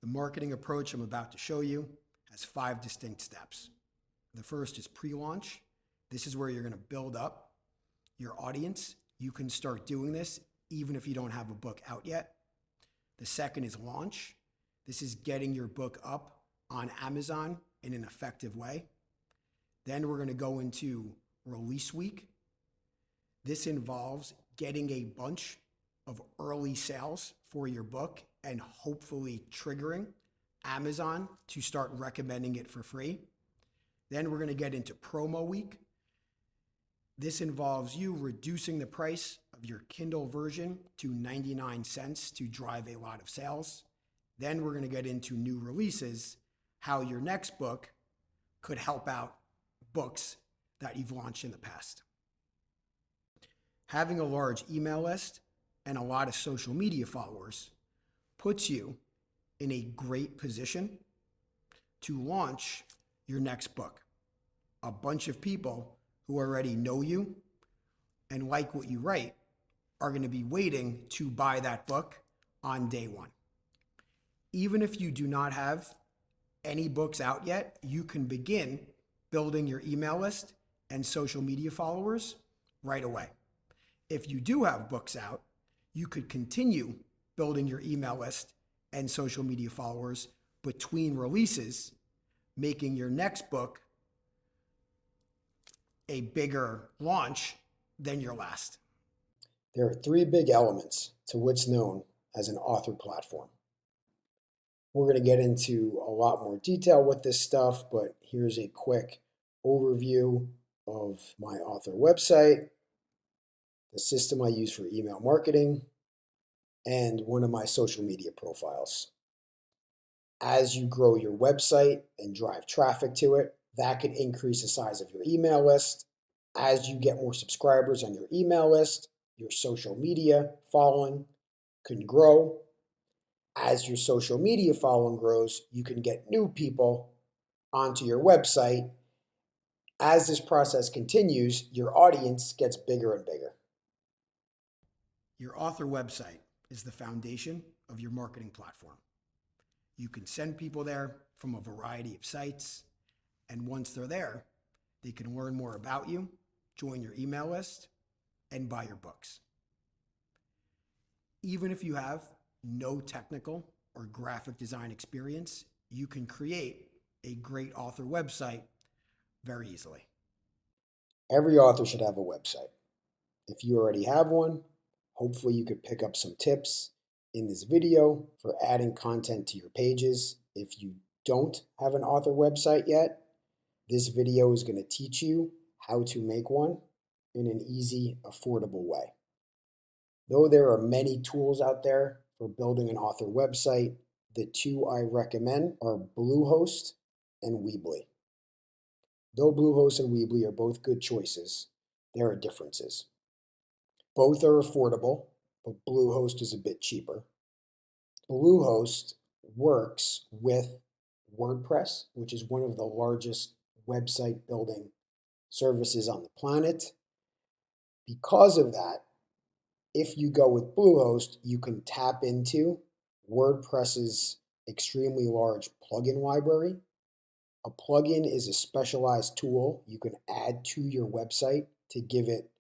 The marketing approach I'm about to show you has 5 distinct steps. The first is pre-launch. This is where you're going to build up your audience. You can start doing this even if you don't have a book out yet. The second is launch. This is getting your book up on Amazon in an effective way. Then we're going to go into release week. This involves getting a bunch of early sales for your book and hopefully triggering Amazon to start recommending it for free. Then we're going to get into promo week. This involves you reducing the price of your Kindle version to 99 cents to drive a lot of sales. Then we're going to get into new releases, how your next book could help out books that you've launched in the past. Having a large email list and a lot of social media followers puts you in a great position to launch your next book. A bunch of people who already know you and like what you write are going to be waiting to buy that book on day one. Even if you do not have any books out yet, you can begin building your email list and social media followers right away. If you do have books out, you could continue building your email list and social media followers between releases, making your next book a bigger launch than your last. There are 3 big elements to what's known as an author platform. We're going to get into a lot more detail with this stuff, but here's a quick overview of my author website, the system I use for email marketing, and one of my social media profiles. As you grow your website and drive traffic to it, that could increase the size of your email list. As you get more subscribers on your email list, your social media following can grow. As your social media following grows, you can get new people onto your website. As this process continues, your audience gets bigger and bigger. Your author website is the foundation of your marketing platform. You can send people there from a variety of sites, and once they're there, they can learn more about you, join your email list, and buy your books. Even if you have no technical or graphic design experience, you can create a great author website very easily. Every author should have a website. If you already have one, hopefully you could pick up some tips in this video for adding content to your pages. If you don't have an author website yet, this video is going to teach you how to make one in an easy, affordable way. Though there are many tools out there for building an author website, the 2 I recommend are Bluehost and Weebly. Though Bluehost and Weebly are both good choices, there are differences. Both are affordable, but Bluehost is a bit cheaper. Bluehost works with WordPress, which is one of the largest website building services on the planet. Because of that, if you go with Bluehost, you can tap into WordPress's extremely large plugin library. A plugin is a specialized tool you can add to your website to give it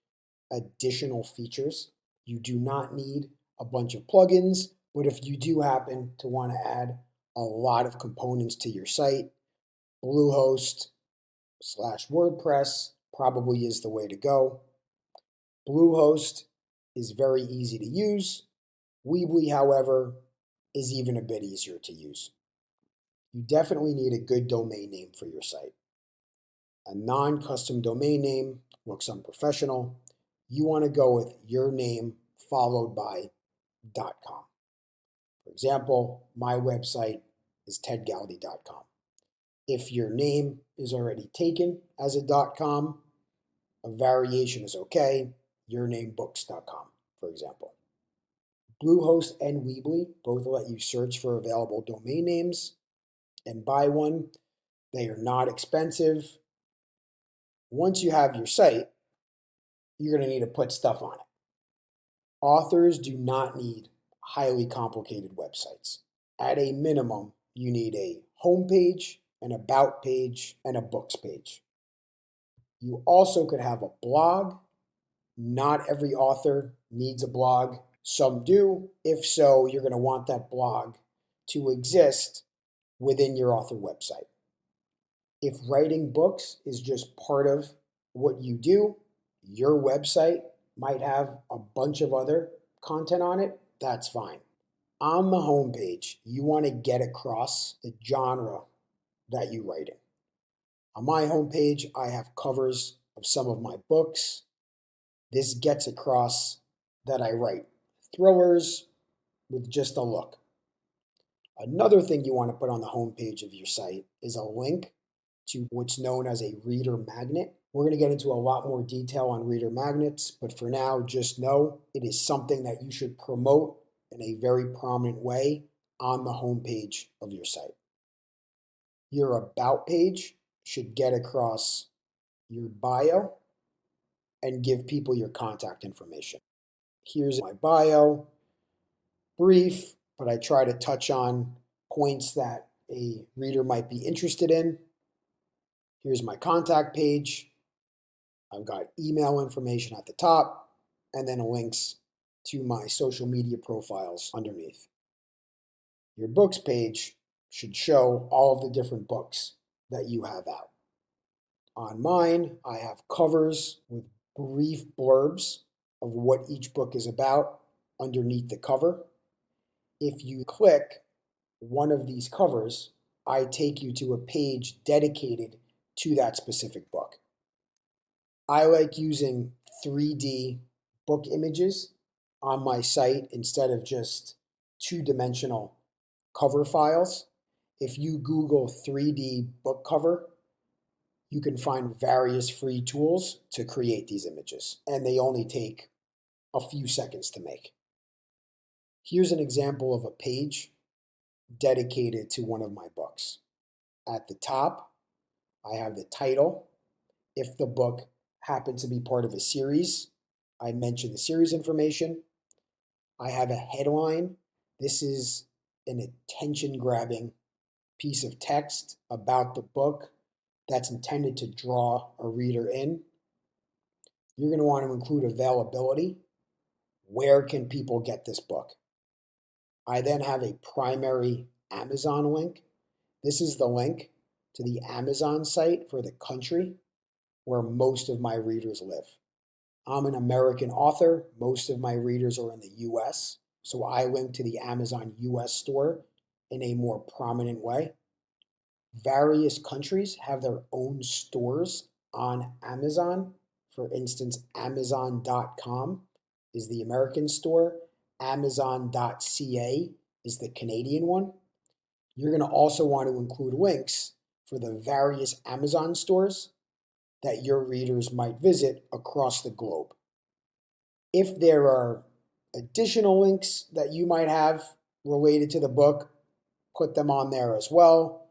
additional features. You do not need a bunch of plugins, but if you do happen to want to add a lot of components to your site, Bluehost/WordPress probably is the way to go. Bluehost is very easy to use. Weebly, however, is even a bit easier to use. You definitely need a good domain name for your site. A non-custom domain name looks unprofessional. You want to go with your name followed by .com. For example, my website is tedgallady.com. If your name is already taken as a .com, a variation is okay. yournamebooks.com, for example. Bluehost and Weebly both let you search for available domain names and buy one. They are not expensive. Once you have your site, you're going to need to put stuff on it. Authors do not need highly complicated websites. At a minimum, you need a home page, an about page, and a books page. You also could have a blog. Not every author needs a blog. Some do. If so, you're going to want that blog to exist within your author website. If writing books is just part of what you do, your website might have a bunch of other content on it. That's fine. On the home page, you want to get across the genre that you write in. On my homepage, I have covers of some of my books. This gets across that I write thrillers with just a look. Another thing you want to put on the homepage of your site is a link to what's known as a reader magnet. We're going to get into a lot more detail on reader magnets, but for now, just know it is something that you should promote in a very prominent way on the homepage of your site. Your about page should get across your bio and give people your contact information. Here's my bio, brief, but I try to touch on points that a reader might be interested in. Here's my contact page. I've got email information at the top and then links to my social media profiles underneath. Your books page should show all of the different books that you have out. On mine, I have covers with brief blurbs of what each book is about underneath the cover. If you click one of these covers, I take you to a page dedicated to that specific book. I like using 3D book images on my site instead of just two-dimensional cover files. If you Google 3D book cover, you can find various free tools to create these images, and they only take a few seconds to make. Here's an example of a page dedicated to one of my books. At the top, I have the title. If the book happens to be part of a series, I mention the series information. I have a headline. This is an attention-grabbing piece of text about the book that's intended to draw a reader in. You're going to want to include availability. Where can people get this book? I then have a primary Amazon link. This is the link to the Amazon site for the country where most of my readers live. I'm an American author. Most of my readers are in the US, so I link to the Amazon US store in a more prominent way. Various countries have their own stores on Amazon. For instance, Amazon.com is the American store. Amazon.ca is the Canadian one. You're going to also want to include links for the various Amazon stores that your readers might visit across the globe. If there are additional links that you might have related to the book, put them on there as well.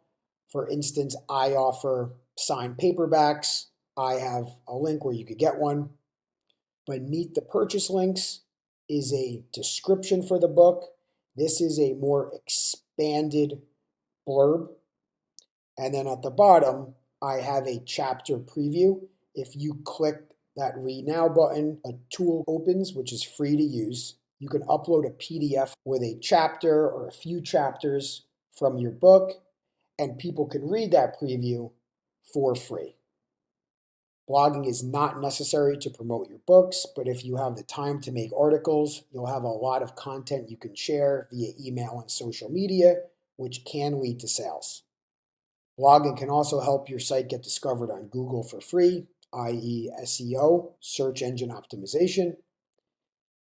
For instance, I offer signed paperbacks. I have a link where you could get one. Beneath the purchase links is a description for the book. This is a more expanded blurb. And then at the bottom, I have a chapter preview. If you click that Read Now button, a tool opens, which is free to use. You can upload a PDF with a chapter or a few chapters from your book, and people can read that preview for free. Blogging is not necessary to promote your books, but if you have the time to make articles, you'll have a lot of content you can share via email and social media, which can lead to sales. Blogging can also help your site get discovered on Google for free, i.e. SEO, search engine optimization.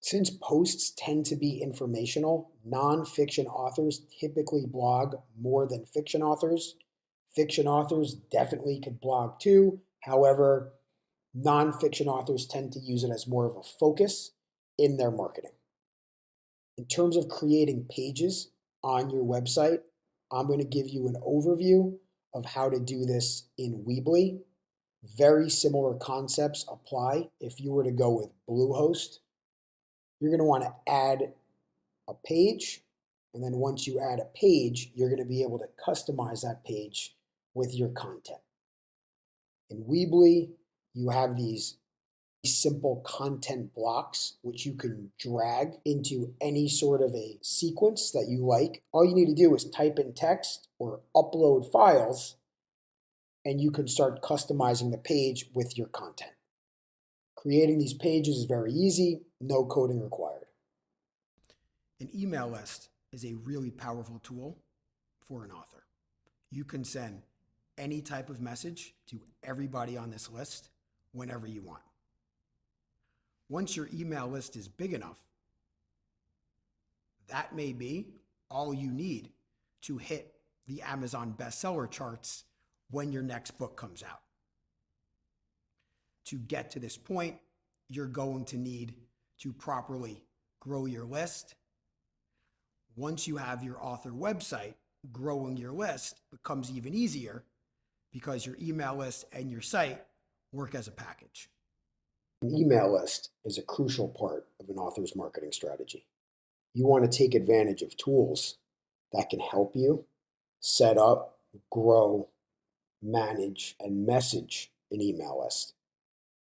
Since posts tend to be informational, nonfiction authors typically blog more than fiction authors. Fiction authors definitely could blog too. However, nonfiction authors tend to use it as more of a focus in their marketing. In terms of creating pages on your website, I'm going to give you an overview of how to do this in Weebly. Very similar concepts apply if you were to go with Bluehost. You're going to want to add a page And then once you add a page, you're going to be able to customize that page with your content. In Weebly, you have these simple content blocks, which you can drag into any sort of a sequence that you like. All you need to do is type in text or upload files, and you can start customizing the page with your content. Creating these pages is very easy, no coding required. An email list is a really powerful tool for an author. You can send any type of message to everybody on this list whenever you want. Once your email list is big enough, that may be all you need to hit the Amazon bestseller charts when your next book comes out. To get to this point, you're going to need to properly grow your list. Once you have your author website, growing your list becomes even easier because your email list and your site work as a package. An email list is a crucial part of an author's marketing strategy. You want to take advantage of tools that can help you set up, grow, manage, and message an email list.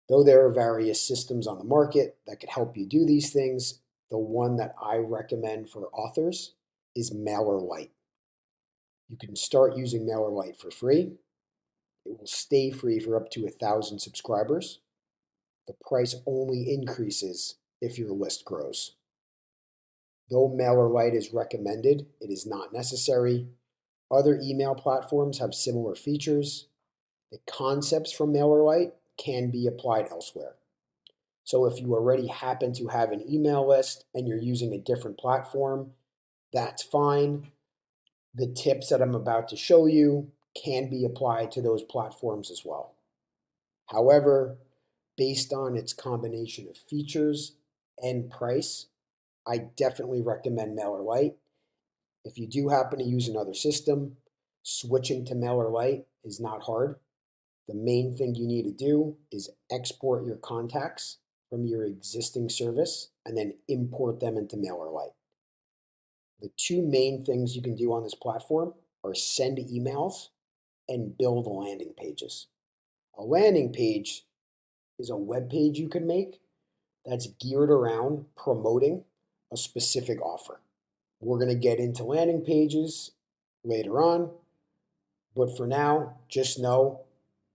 Though there are various systems on the market that can help you do these things, the one that I recommend for authors is MailerLite. You can start using MailerLite for free. It will stay free for up to 1,000 subscribers. The price only increases if your list grows. Though MailerLite is recommended, it is not necessary. Other email platforms have similar features. The concepts from MailerLite can be applied elsewhere. So if you already happen to have an email list and you're using a different platform, that's fine. The tips that I'm about to show you can be applied to those platforms as well. However, based on its combination of features and price, I definitely recommend MailerLite. If you do happen to use another system, switching to MailerLite is not hard. The main thing you need to do is export your contacts from your existing service and then import them into MailerLite. The two main things you can do on this platform are send emails and build landing pages. A landing page is a web page you can make that's geared around promoting a specific offer. We're going to get into landing pages later on, but for now, just know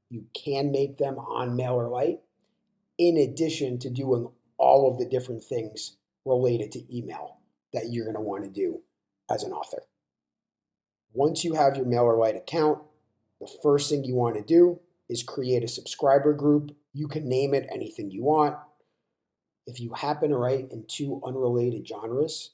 you can make them on MailerLite in addition to doing all of the different things related to email that you're going to want to do as an author. Once you have your MailerLite account, the first thing you want to do is create a subscriber group. You can name it anything you want. If you happen to write in two unrelated genres,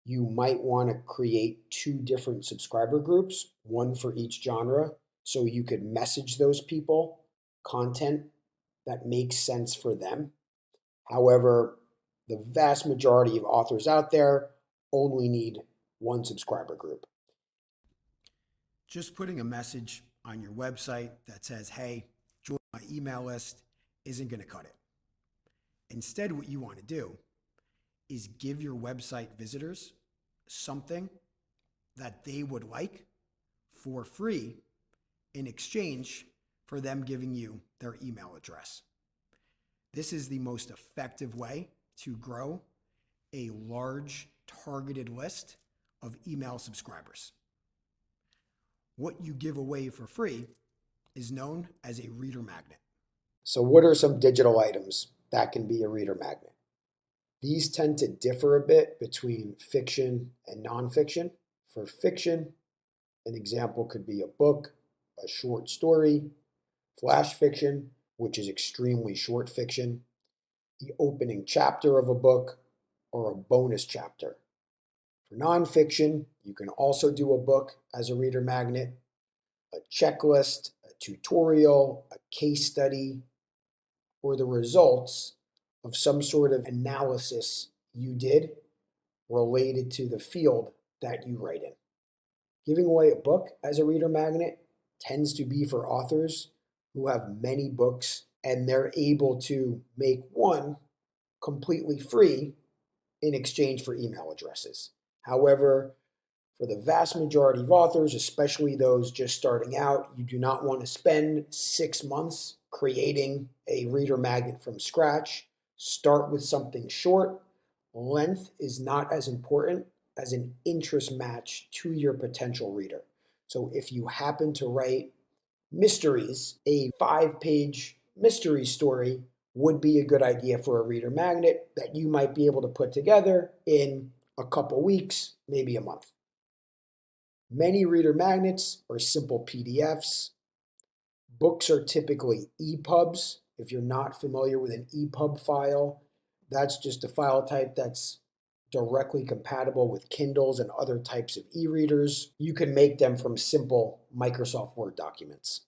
you might want to create two different subscriber groups, one for each genre, so you could message those people content that makes sense for them. However, the vast majority of authors out there only need one subscriber group. Just putting a message on your website that says, hey, join my email list isn't going to cut it. Instead, what you want to do is give your website visitors something that they would like for free in exchange for them giving you their email address. This is the most effective way to grow a large targeted list of email subscribers. What you give away for free is known as a reader magnet. So what are some digital items that can be a reader magnet? These tend to differ a bit between fiction and nonfiction. For fiction, an example could be a book, a short story, flash fiction, which is extremely short fiction, the opening chapter of a book, or a bonus chapter. For nonfiction, you can also do a book as a reader magnet, a checklist, a tutorial, a case study, or the results of some sort of analysis you did related to the field that you write in. Giving away a book as a reader magnet tends to be for authors who have many books and they're able to make one completely free in exchange for email addresses. However, For the vast majority of authors, especially those just starting out, you do not want to spend 6 months creating a reader magnet from scratch. Start with something short. Length is not as important as an interest match to your potential reader. So if you happen to write mysteries, a 5-page mystery story would be a good idea for a reader magnet that you might be able to put together in a couple weeks, maybe a month. Many reader magnets are simple PDFs. Books are typically EPUBs. If you're not familiar with an EPUB file, that's just a file type that's directly compatible with Kindles and other types of e-readers. You can make them from simple Microsoft Word documents.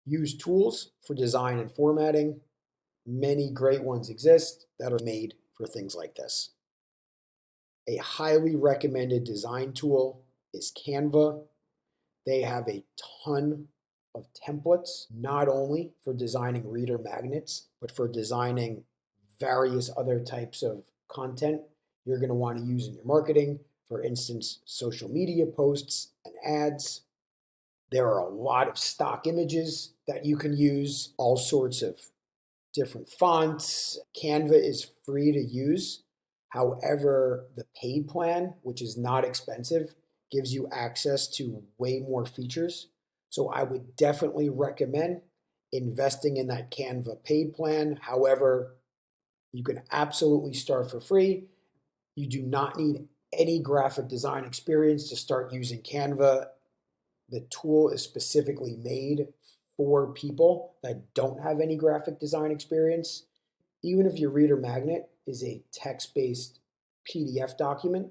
Use tools for design and formatting. Many great ones exist that are made for things like this. A highly recommended design tool is Canva. They have a ton of templates, not only for designing reader magnets, but for designing various other types of content you're going to want to use in your marketing. For instance, social media posts and ads. There are a lot of stock images that you can use, all sorts of different fonts. Canva is free to use. However, the paid plan, which is not expensive, gives you access to way more features. So I would definitely recommend investing in that Canva paid plan. However, you can absolutely start for free. You do not need any graphic design experience to start using Canva. The tool is specifically made for people that don't have any graphic design experience. Even if your reader magnet is a text-based PDF document,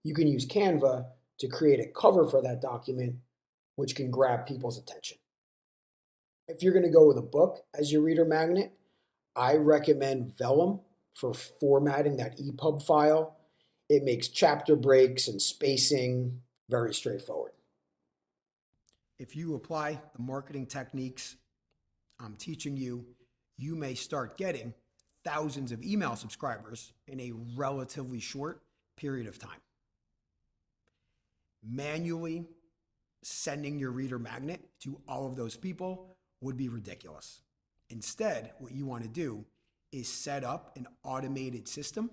you can use Canva to create a cover for that document, which can grab people's attention. If you're going to go with a book as your reader magnet, I recommend Vellum for formatting that EPUB file. It makes chapter breaks and spacing very straightforward. If you apply the marketing techniques I'm teaching you, you may start getting thousands of email subscribers in a relatively short period of time. Manually sending your reader magnet to all of those people would be ridiculous. Instead, what you want to do is set up an automated system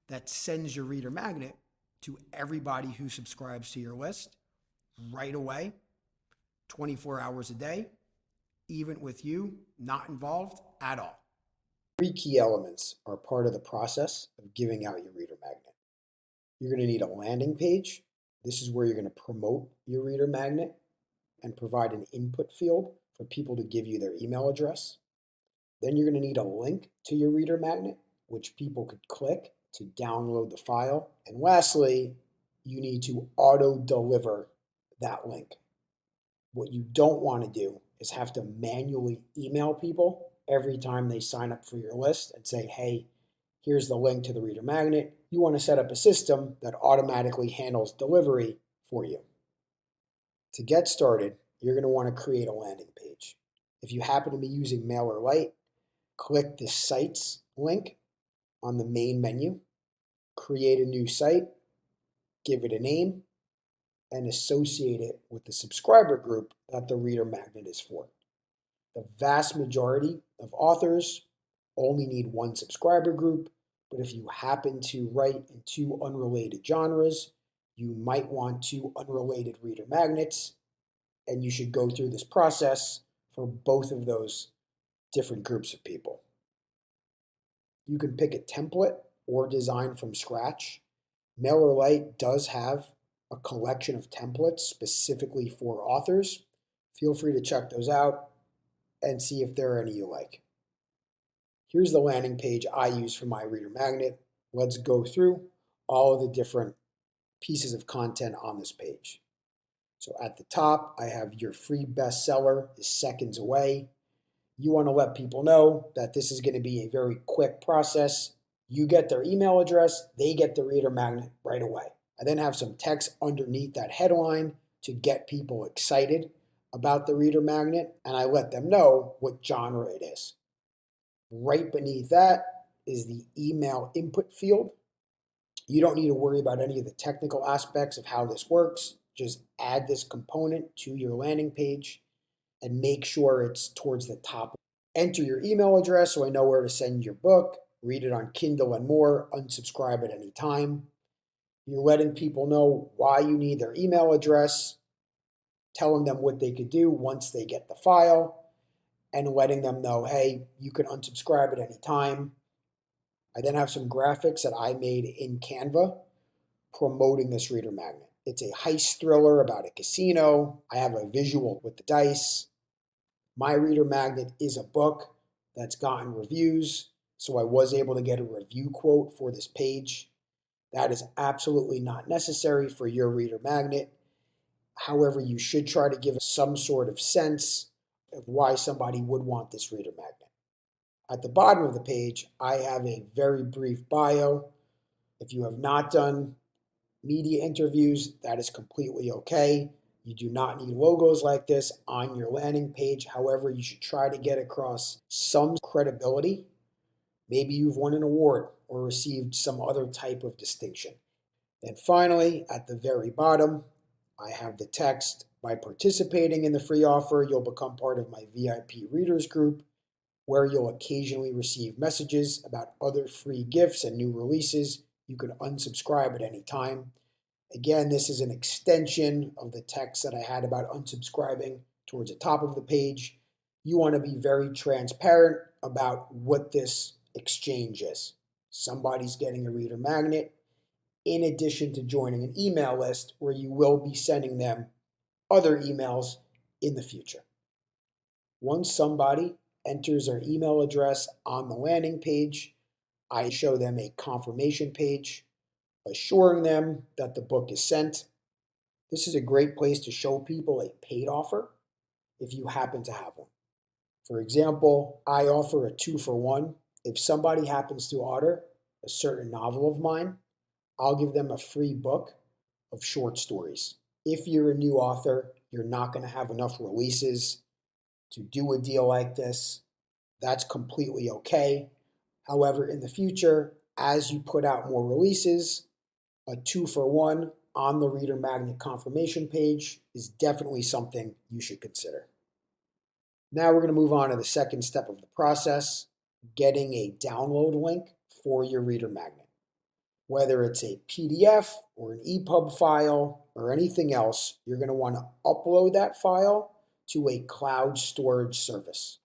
that sends your reader magnet to everybody who subscribes to your list right away, 24 hours a day, even with you not involved at all. 3 key elements are part of the process of giving out your reader magnet. You're going to need a landing page. This is where you're going to promote your reader magnet and provide an input field for people to give you their email address. Then you're going to need a link to your reader magnet, which people could click to download the file. And lastly, you need to auto-deliver that link. What you don't want to do is have to manually email people every time they sign up for your list and say, hey, here's the link to the reader magnet. You want to set up a system that automatically handles delivery for you. To get started, you're going to want to create a landing page. If you happen to be using MailerLite, click the Sites link on the main menu, create a new site, give it a name, and associate it with the subscriber group that the reader magnet is for. The vast majority of authors only need one subscriber group, but if you happen to write in 2 unrelated genres, you might want 2 unrelated reader magnets, and you should go through this process for both of those different groups of people. You can pick a template or design from scratch. MailerLite does have a collection of templates specifically for authors. Feel free to check those out and see if there are any you like. Here's the landing page I use for my reader magnet. Let's go through all of the different pieces of content on this page. So at the top, I have your free bestseller is seconds away. You want to let people know that this is going to be a very quick process. You get their email address, they get the reader magnet right away. I then have some text underneath that headline to get people excited about the reader magnet, and I let them know what genre it is. Right beneath that is the email input field. You don't need to worry about any of the technical aspects of how this works. Just add this component to your landing page and make sure it's towards the top. Enter your email address so I know where to send your book, read it on Kindle and more, unsubscribe at any time. You're letting people know why you need their email address, telling them what they could do once they get the file, and letting them know, hey, you can unsubscribe at any time. I then have some graphics that I made in Canva promoting this reader magnet. It's a heist thriller about a casino. I have a visual with the dice. My reader magnet is a book that's gotten reviews, so I was able to get a review quote for this page. That is absolutely not necessary for your reader magnet. However, you should try to give some sort of sense of why somebody would want this reader magnet. At the bottom of the page, I have a very brief bio. If you have not done media interviews, that is completely okay. You do not need logos like this on your landing page. However, you should try to get across some credibility. Maybe you've won an award or received some other type of distinction. And finally, at the very bottom, I have the text. By participating in the free offer, you'll become part of my VIP readers group, where you'll occasionally receive messages about other free gifts and new releases. You can unsubscribe at any time. Again, this is an extension of the text that I had about unsubscribing towards the top of the page. You want to be very transparent about what this exchange is. Somebody's getting a reader magnet in addition to joining an email list where you will be sending them other emails in the future. Once somebody enters their email address on the landing page, I show them a confirmation page assuring them that the book is sent. This is a great place to show people a paid offer if you happen to have one. For example, I offer a 2-for-1. If somebody happens to order a certain novel of mine, I'll give them a free book of short stories. If you're a new author, you're not going to have enough releases to do a deal like this. That's completely okay. However, in the future, as you put out more releases, a 2-for-1 on the reader magnet confirmation page is definitely something you should consider. Now we're going to move on to the second step of the process, getting a download link for your reader magnet. Whether it's a PDF or an EPUB file or anything else, you're going to want to upload that file to a cloud storage service.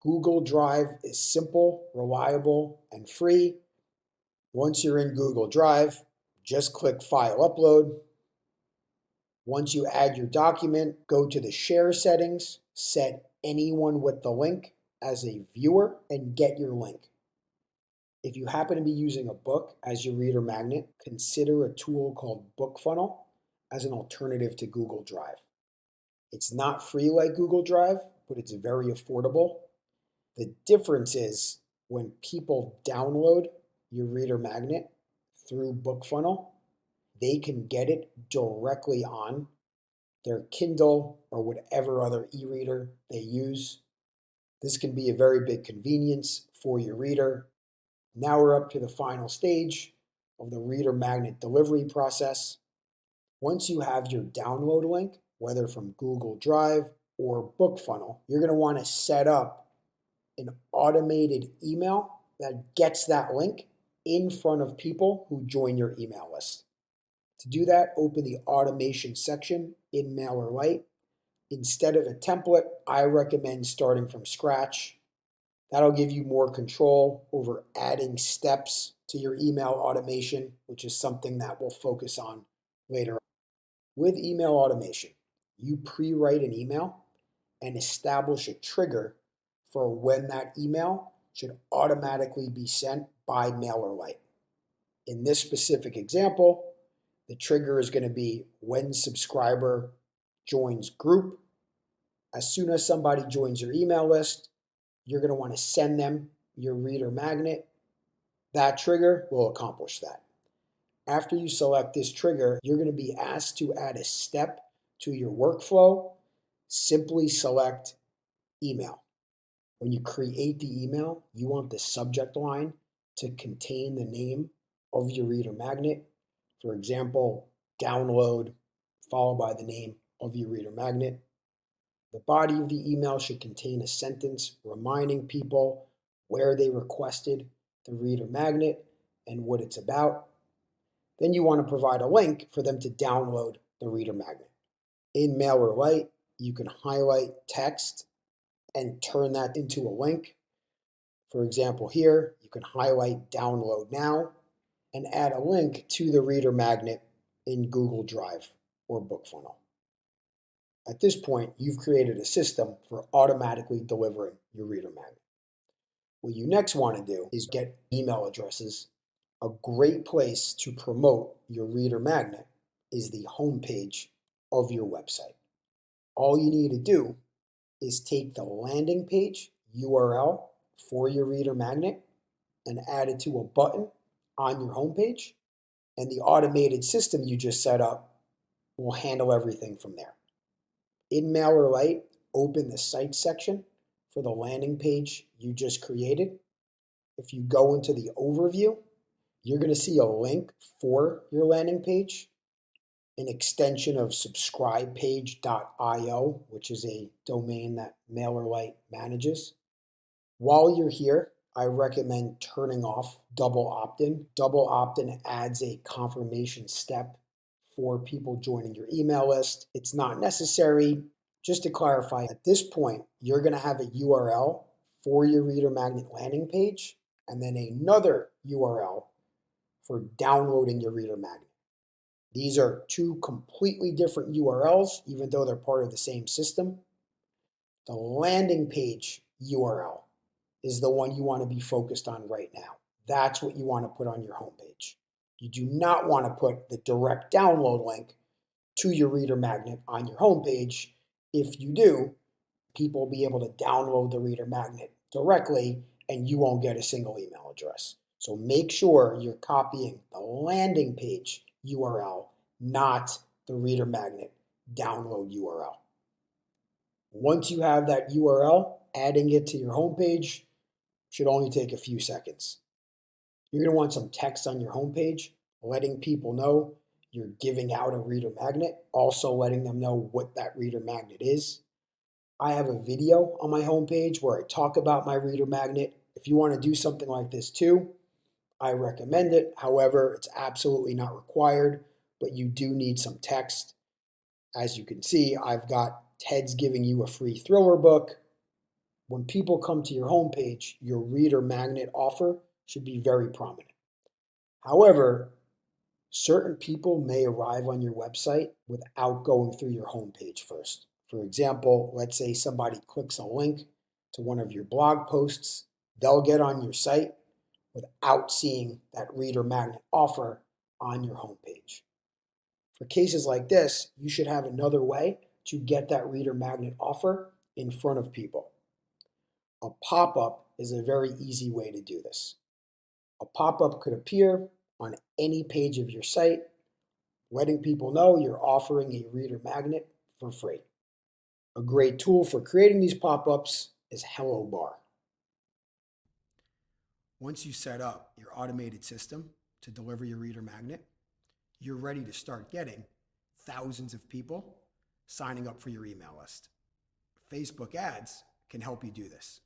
Google Drive is simple, reliable, and free. Once you're in Google Drive, just click File Upload. Once you add your document, go to the Share settings, set anyone with the link as a viewer, and get your link. If you happen to be using a book as your reader magnet, consider a tool called BookFunnel as an alternative to Google Drive. It's not free like Google Drive, but it's very affordable. The difference is when people download your reader magnet through BookFunnel, they can get it directly on their Kindle or whatever other e-reader they use. This can be a very big convenience for your reader. Now we're up to the final stage of the reader magnet delivery process. Once you have your download link, whether from Google Drive or BookFunnel, you're going to want to set up an automated email that gets that link in front of people who join your email list. To do that, open the automation section in MailerLite. Instead of a template, I recommend starting from scratch. That'll give you more control over adding steps to your email automation, which is something that we'll focus on later on. With email automation, you pre-write an email and establish a trigger for when that email should automatically be sent by MailerLite. In this specific example, the trigger is going to be when subscriber joins group. As soon as somebody joins your email list, you're going to want to send them your reader magnet. That trigger will accomplish that. After you select this trigger, you're going to be asked to add a step to your workflow. Simply select email. When you create the email, you want the subject line to contain the name of your reader magnet. For example, download followed by the name of your reader magnet. The body of the email should contain a sentence reminding people where they requested the reader magnet and what it's about. Then you want to provide a link for them to download the reader magnet. In MailerLite, you can highlight text and turn that into a link. For example, here, you can highlight download now and add a link to the reader magnet in Google Drive or BookFunnel. At this point, you've created a system for automatically delivering your reader magnet. What you next want to do is get email addresses. A great place to promote your reader magnet is the homepage of your website. All you need to do is take the landing page URL for your reader magnet and add it to a button on your homepage, and the automated system you just set up will handle everything from there. In MailerLite, open the Site section for the landing page you just created. If you go into the overview, you're going to see a link for your landing page, an extension of subscribepage.io, which is a domain that MailerLite manages. While you're here, I recommend turning off double opt-in. Double opt-in adds a confirmation step for people joining your email list. It's not necessary. Just to clarify, at this point, you're going to have a URL for your reader magnet landing page and then another URL for downloading your reader magnet. These are two completely different URLs, even though they're part of the same system. The landing page URL is the one you want to be focused on right now. That's what you want to put on your homepage. You do not want to put the direct download link to your reader magnet on your homepage. If you do, people will be able to download the reader magnet directly and you won't get a single email address. So make sure you're copying the landing page URL, not the reader magnet download URL. Once you have that URL, adding it to your homepage should only take a few seconds. You're going to want some text on your homepage, letting people know you're giving out a reader magnet, also letting them know what that reader magnet is. I have a video on my homepage where I talk about my reader magnet. If you want to do something like this too, I recommend it. However, it's absolutely not required, but you do need some text. As you can see, I've got Ted's giving you a free thriller book. When people come to your homepage, your reader magnet offer should be very prominent. However, certain people may arrive on your website without going through your homepage first. For example, let's say somebody clicks a link to one of your blog posts. They'll get on your site without seeing that reader magnet offer on your homepage. For cases like this, you should have another way to get that reader magnet offer in front of people. A pop-up is a very easy way to do this. A pop-up could appear on any page of your site, letting people know you're offering a reader magnet for free. A great tool for creating these pop-ups is Hello Bar. Once you set up your automated system to deliver your reader magnet, you're ready to start getting thousands of people signing up for your email list. Facebook ads can help you do this.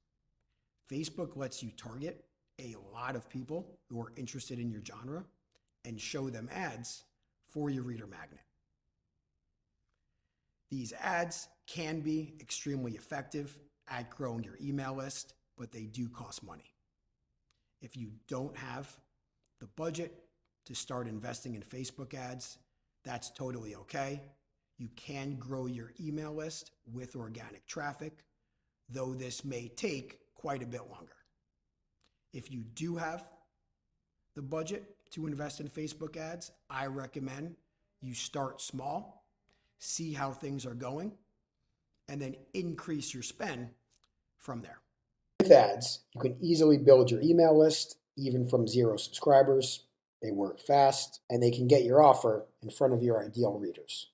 Facebook lets you target a lot of people who are interested in your genre and show them ads for your reader magnet. These ads can be extremely effective at growing your email list, but they do cost money. If you don't have the budget to start investing in Facebook ads, that's totally okay. You can grow your email list with organic traffic, though this may take quite a bit longer. If you do have the budget to invest in Facebook ads, I recommend you start small, see how things are going, and then increase your spend from there. With ads, you can easily build your email list, even from 0 subscribers. They work fast, and they can get your offer in front of your ideal readers.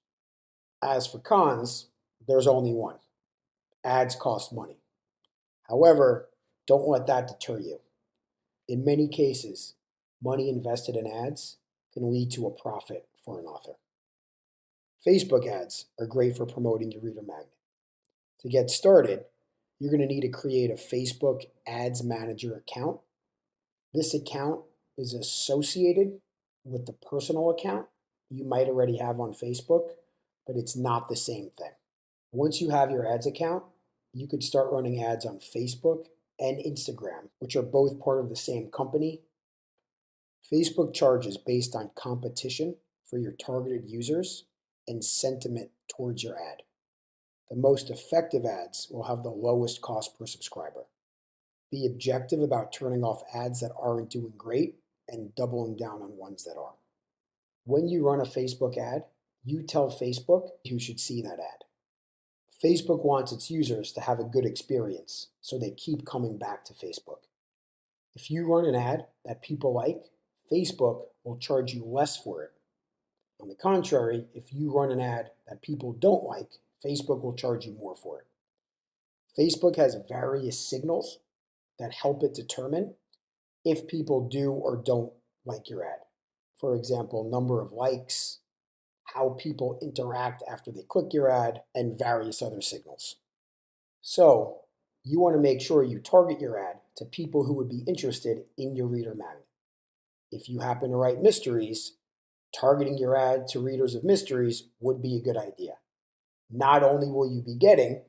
As for cons, there's only one. Ads cost money. However, don't let that deter you. In many cases, money invested in ads can lead to a profit for an author. Facebook ads are great for promoting your reader magnet. To get started, you're going to need to create a Facebook Ads Manager account. This account is associated with the personal account you might already have on Facebook, but it's not the same thing. Once you have your ads account, you could start running ads on Facebook and Instagram, which are both part of the same company. Facebook charges based on competition for your targeted users and sentiment towards your ad. The most effective ads will have the lowest cost per subscriber. Be objective about turning off ads that aren't doing great and doubling down on ones that are. When you run a Facebook ad, you tell Facebook who should see that ad. Facebook wants its users to have a good experience, so they keep coming back to Facebook. If you run an ad that people like, Facebook will charge you less for it. On the contrary, if you run an ad that people don't like, Facebook will charge you more for it. Facebook has various signals that help it determine if people do or don't like your ad. For example, number of likes, how people interact after they click your ad, and various other signals. So you want to make sure you target your ad to people who would be interested in your reader magnet. If you happen to write mysteries, targeting your ad to readers of mysteries would be a good idea. Not only will you be getting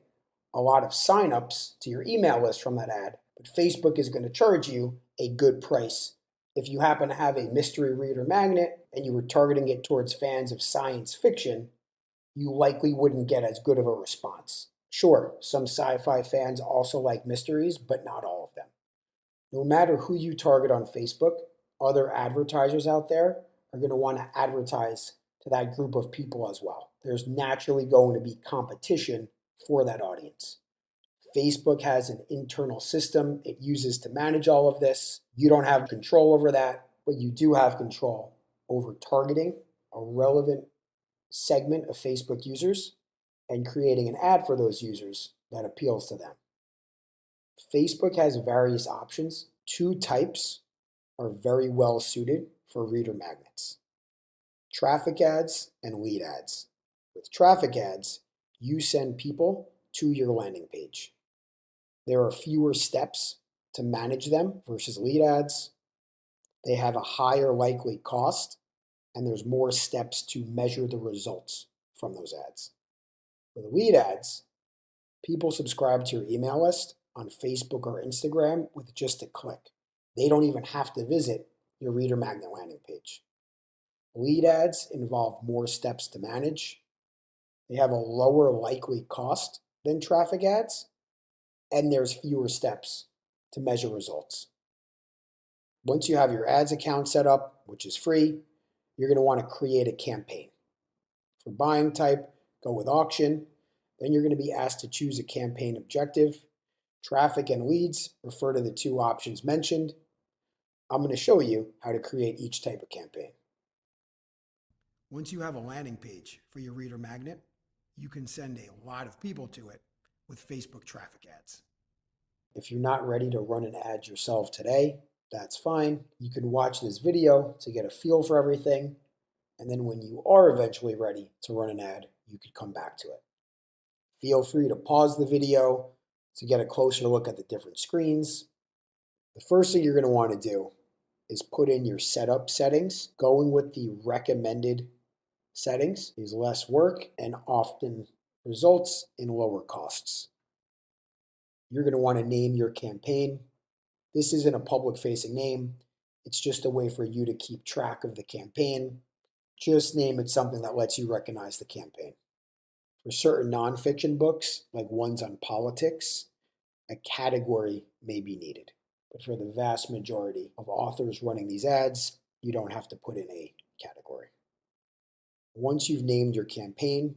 a lot of signups to your email list from that ad, but Facebook is going to charge you a good price. If you happen to have a mystery reader magnet and you were targeting it towards fans of science fiction, you likely wouldn't get as good of a response. Sure, some sci-fi fans also like mysteries, but not all of them. No matter who you target on Facebook, other advertisers out there are going to want to advertise to that group of people as well. There's naturally going to be competition for that audience. Facebook has an internal system it uses to manage all of this. You don't have control over that, but you do have control over targeting a relevant segment of Facebook users and creating an ad for those users that appeals to them. Facebook has various options. Two types are very well suited for reader magnets: traffic ads and lead ads. With traffic ads, you send people to your landing page. There are fewer steps to manage them versus lead ads. They have a higher likely cost, and there's more steps to measure the results from those ads. With lead ads, people subscribe to your email list on Facebook or Instagram with just a click. They don't even have to visit your reader magnet landing page. Lead ads involve more steps to manage. They have a lower likely cost than traffic ads, and there's fewer steps to measure results. Once you have your ads account set up, which is free, you're going to want to create a campaign. For buying type, go with auction. Then you're going to be asked to choose a campaign objective. Traffic and leads refer to the two options mentioned. I'm going to show you how to create each type of campaign. Once you have a landing page for your reader magnet, you can send a lot of people to it with Facebook traffic ads. If you're not ready to run an ad yourself today, that's fine. You can watch this video to get a feel for everything, and then when you are eventually ready to run an ad, you could come back to it. Feel free to pause the video to get a closer look at the different screens. The first thing you're going to want to do is put in your setup settings. Going with the recommended settings is less work and often results in lower costs. You're going to want to name your campaign. This isn't a public-facing name. It's just a way for you to keep track of the campaign. Just name it something that lets you recognize the campaign. For certain nonfiction books, like ones on politics, a category may be needed. But for the vast majority of authors running these ads, you don't have to put in a category. Once you've named your campaign,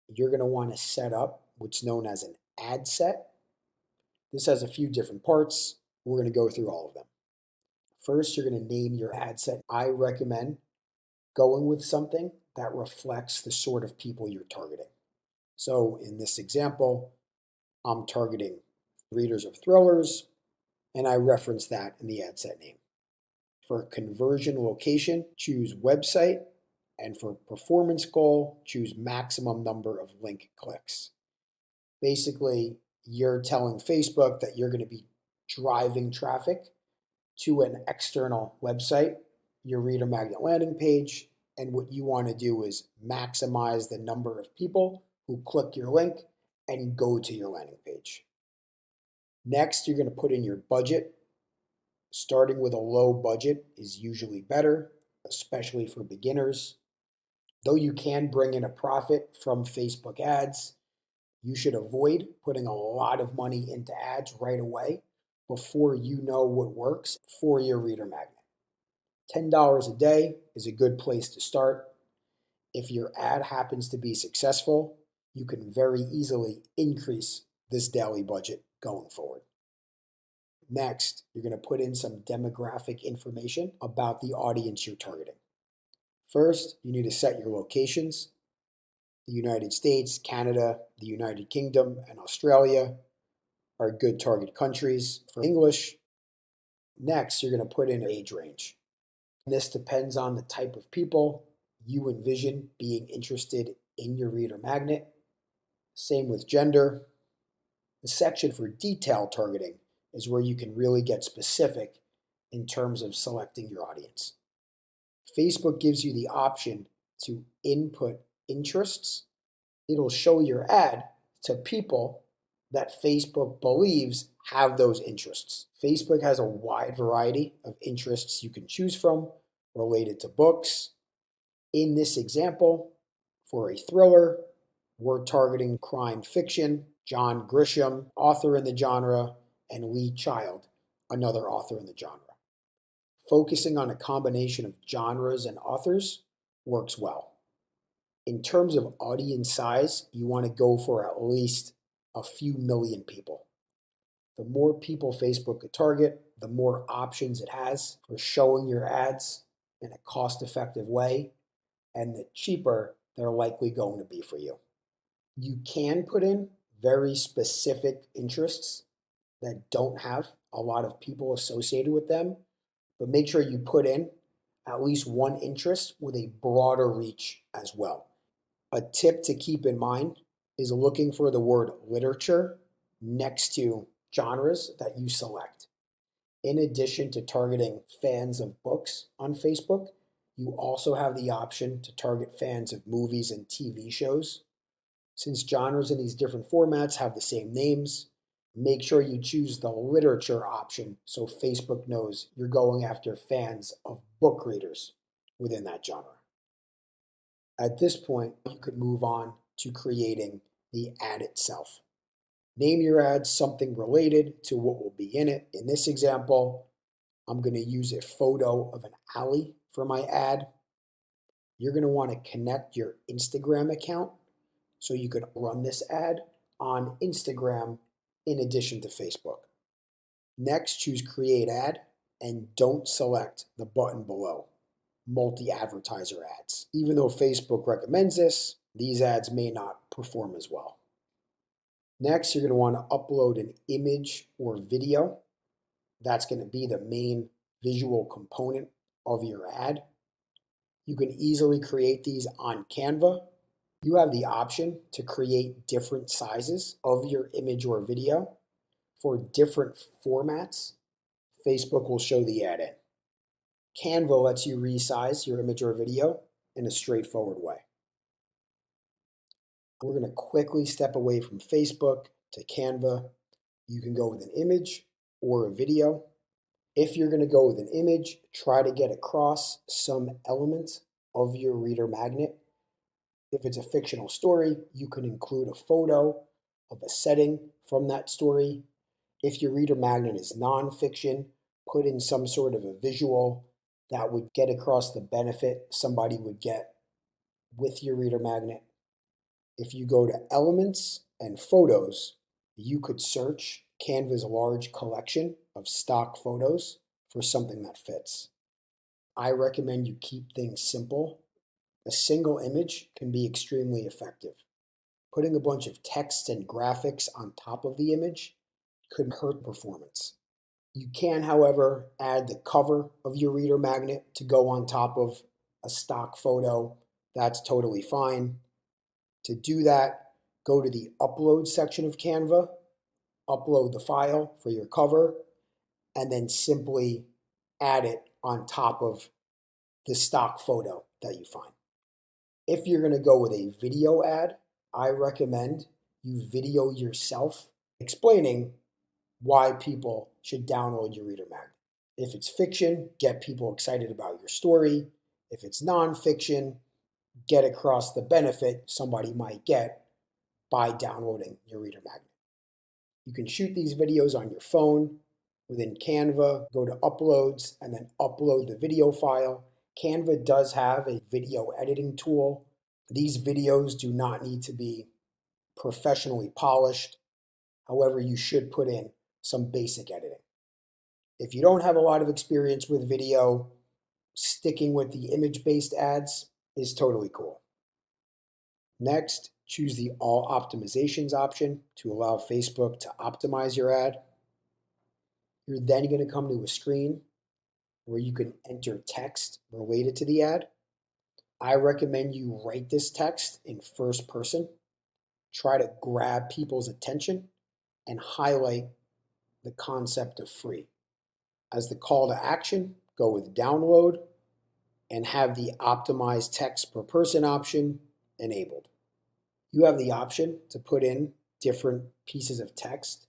you're going to want to set up what's known as an ad set. This has a few different parts. We're going to go through all of them. First, you're going to name your ad set. I recommend going with something that reflects the sort of people you're targeting. So in this example, I'm targeting readers of thrillers, and I reference that in the ad set name. For conversion location, choose website, and for performance goal, choose maximum number of link clicks. Basically, you're telling Facebook that you're going to be driving traffic to an external website, your reader magnet landing page, and what you want to do is maximize the number of people who click your link and go to your landing page. Next, you're going to put in your budget. Starting with a low budget is usually better, especially for beginners. Though you can bring in a profit from Facebook ads, you should avoid putting a lot of money into ads right away before you know what works for your reader magnet. $10 a day is a good place to start. If your ad happens to be successful, you can very easily increase this daily budget going forward. Next, you're going to put in some demographic information about the audience you're targeting. First, you need to set your locations. The United States, Canada, the United Kingdom, and Australia are good target countries for English. Next, you're going to put in an age range. This depends on the type of people you envision being interested in your reader magnet. Same with gender. The section for detailed targeting is where you can really get specific in terms of selecting your audience. Facebook gives you the option to input interests. It'll show your ad to people that Facebook believes have those interests. Facebook has a wide variety of interests you can choose from related to books. In this example, for a thriller, we're targeting crime fiction, John Grisham, author in the genre, and Lee Child, another author in the genre. Focusing on a combination of genres and authors works well. In terms of audience size, you want to go for at least a few million people. The more people Facebook could target, the more options it has for showing your ads in a cost-effective way, and the cheaper they're likely going to be for you. You can put in very specific interests that don't have a lot of people associated with them, but make sure you put in at least one interest with a broader reach as well. A tip to keep in mind is looking for the word literature next to genres that you select. In addition to targeting fans of books on Facebook, you also have the option to target fans of movies and TV shows. Since genres in these different formats have the same names, make sure you choose the literature option so Facebook knows you're going after fans of book readers within that genre. At this point, you could move on to creating the ad itself. Name your ad something related to what will be in it. In this example, I'm going to use a photo of an alley for my ad. You're going to want to connect your Instagram account so you can run this ad on Instagram in addition to Facebook. Next, choose Create Ad and don't select the button below, Multi-Advertiser Ads. Even though Facebook recommends this, these ads may not perform as well. Next, you're going to want to upload an image or video. That's going to be the main visual component of your ad. You can easily create these on Canva. You have the option to create different sizes of your image or video for different formats. Facebook will show the ad in. Canva lets you resize your image or video in a straightforward way. We're going to quickly step away from Facebook to Canva. You can go with an image or a video. If you're going to go with an image, try to get across some element of your reader magnet. If it's a fictional story, you can include a photo of a setting from that story. If your reader magnet is nonfiction, put in some sort of a visual that would get across the benefit somebody would get with your reader magnet. If you go to Elements and Photos, you could search Canva's large collection of stock photos for something that fits. I recommend you keep things simple. A single image can be extremely effective. Putting a bunch of text and graphics on top of the image could hurt performance. You can, however, add the cover of your reader magnet to go on top of a stock photo. That's totally fine. To do that, go to the upload section of Canva, upload the file for your cover, and then simply add it on top of the stock photo that you find. If you're going to go with a video ad, I recommend you video yourself explaining why people should download your reader magnet. If it's fiction, get people excited about your story. If it's nonfiction, get across the benefit somebody might get by downloading your reader magnet. You can shoot these videos on your phone. Within Canva, go to uploads and then upload the video file. Canva does have a video editing tool. These videos do not need to be professionally polished. However, you should put in some basic editing. If you don't have a lot of experience with video, sticking with the image-based ads is totally cool. Next, choose the All Optimizations option to allow Facebook to optimize your ad. You're then going to come to a screen where you can enter text related to the ad. I recommend you write this text in first person. Try to grab people's attention and highlight the concept of free. As the call to action, go with download and have the optimized text per person option enabled. You have the option to put in different pieces of text.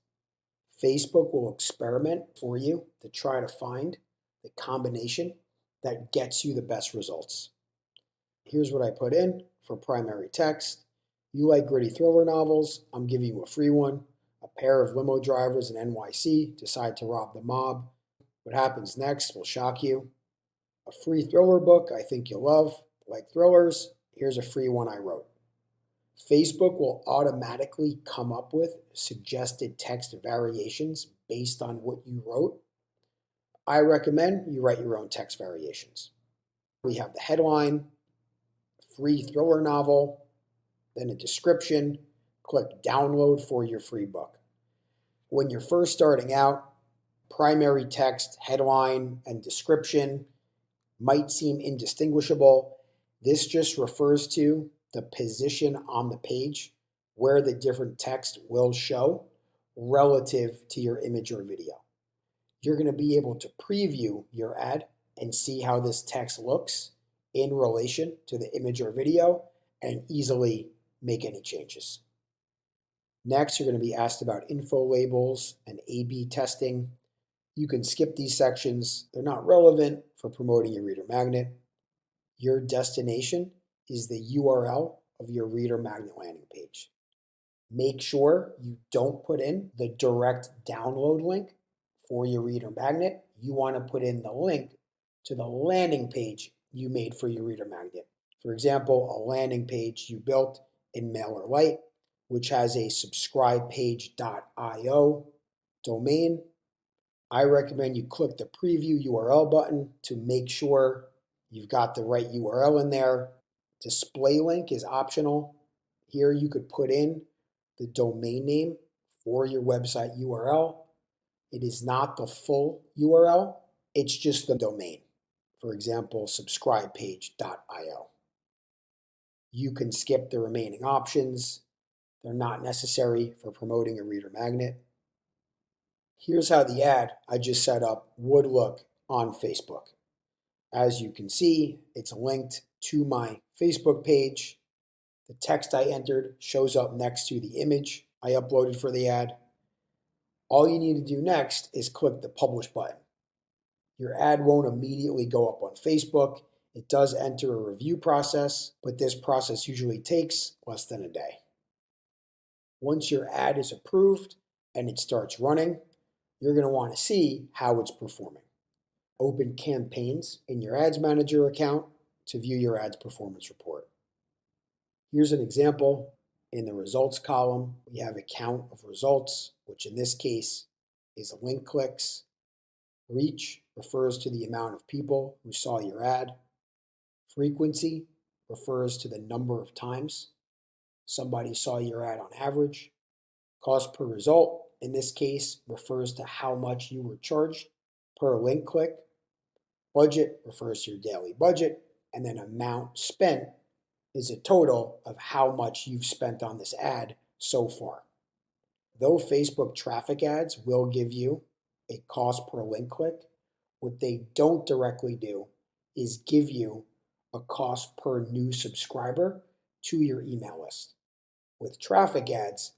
Facebook will experiment for you to try to find the combination that gets you the best results. Here's what I put in for primary text. You like gritty thriller novels? I'm giving you a free one. A pair of limo drivers in NYC decide to rob the mob. What happens next will shock you. A free thriller book I think you'll love. Like thrillers? Here's a free one I wrote. Facebook will automatically come up with suggested text variations based on what you wrote. I recommend you write your own text variations. We have the headline, free thriller novel, then a description. Click download for your free book. When you're first starting out, primary text, headline, and description might seem indistinguishable. This just refers to the position on the page where the different text will show relative to your image or video. You're going to be able to preview your ad and see how this text looks in relation to the image or video and easily make any changes. Next, you're going to be asked about info labels and A/B testing. You can skip these sections. They're not relevant for promoting your reader magnet. Your destination is the URL of your reader magnet landing page. Make sure you don't put in the direct download link for your reader magnet. You want to put in the link to the landing page you made for your reader magnet. For example, a landing page you built in MailerLite, which has a subscribepage.io domain. I recommend you click the preview URL button to make sure you've got the right URL in there. Display link is optional. Here you could put in the domain name for your website URL. It is not the full URL, it's just the domain. For example, subscribepage.io. You can skip the remaining options. They're not necessary for promoting a reader magnet. Here's how the ad I just set up would look on Facebook. As you can see, it's linked to my Facebook page. The text I entered shows up next to the image I uploaded for the ad. All you need to do next is click the publish button. Your ad won't immediately go up on Facebook. It does enter a review process, but this process usually takes less than a day. Once your ad is approved and it starts running, you're going to want to see how it's performing. Open campaigns in your Ads Manager account to view your ads performance report. Here's an example. In the results column, we have a count of results, which in this case is link clicks. Reach refers to the amount of people who saw your ad. Frequency refers to the number of times somebody saw your ad on average. Cost per result in this case refers to how much you were charged per link click. Budget refers to your daily budget, and then amount spent is a total of how much you've spent on this ad so far. Though Facebook traffic ads will give you a cost per link click, what they don't directly do is give you a cost per new subscriber to your email list. With traffic ads,